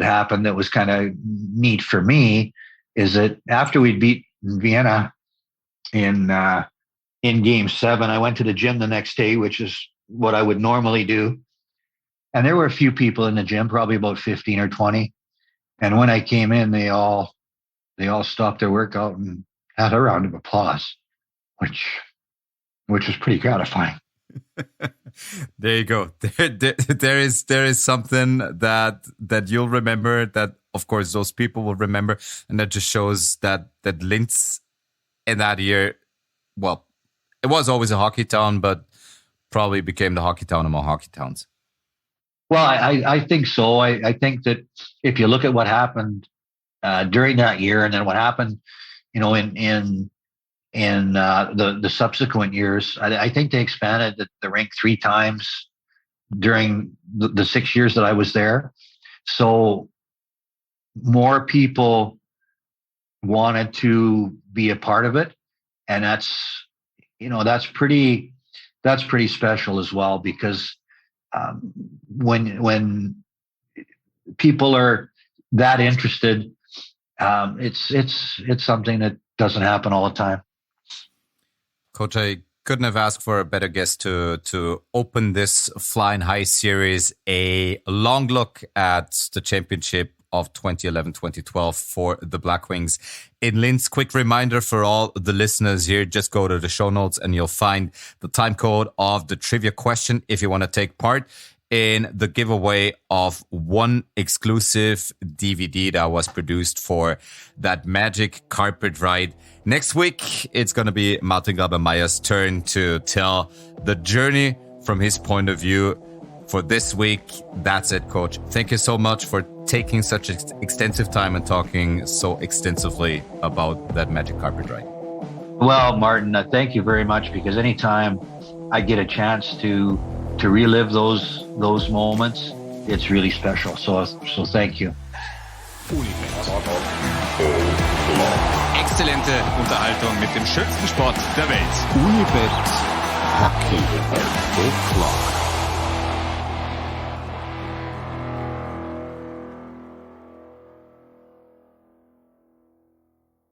happened that was kind of neat for me, is that after we'd beat Vienna in Game 7, I went to the gym the next day, which is what I would normally do. And there were a few people in the gym, probably about 15 or 20. And when I came in, they all stopped their workout and had a round of applause, which was pretty gratifying. There you go. There is something that you'll remember, that of course those people will remember, and that just shows that Linz in that year, well, it was always a hockey town, but probably became the hockey town among hockey towns. Well, I think so. I think that if you look at what happened during that year, and then what happened, in the subsequent years, I think they expanded the rink 3 times during the 6 years that I was there. So more people wanted to be a part of it, and that's pretty special as well, because when people are that interested, it's something that doesn't happen all the time. Coach, I couldn't have asked for a better guest to open this Flying High series, a long look at the championship of 2011-2012 for the Black Wings in Linz. Quick reminder for all the listeners here, just go to the show notes and you'll find the time code of the trivia question if you want to take part in the giveaway of one exclusive DVD that was produced for that magic carpet ride. Next week, it's going to be Martin Graber-Meyer's turn to tell the journey from his point of view. For this week, that's it, Coach. Thank you so much for taking such extensive time and talking so extensively about that magic carpet ride. Well, Martin, thank you very much, because anytime I get a chance to relive those moments, it's really special. So thank you. Exzellente Unterhaltung mit dem schönsten Sport der Welt. Unibet Hockey O'Clock.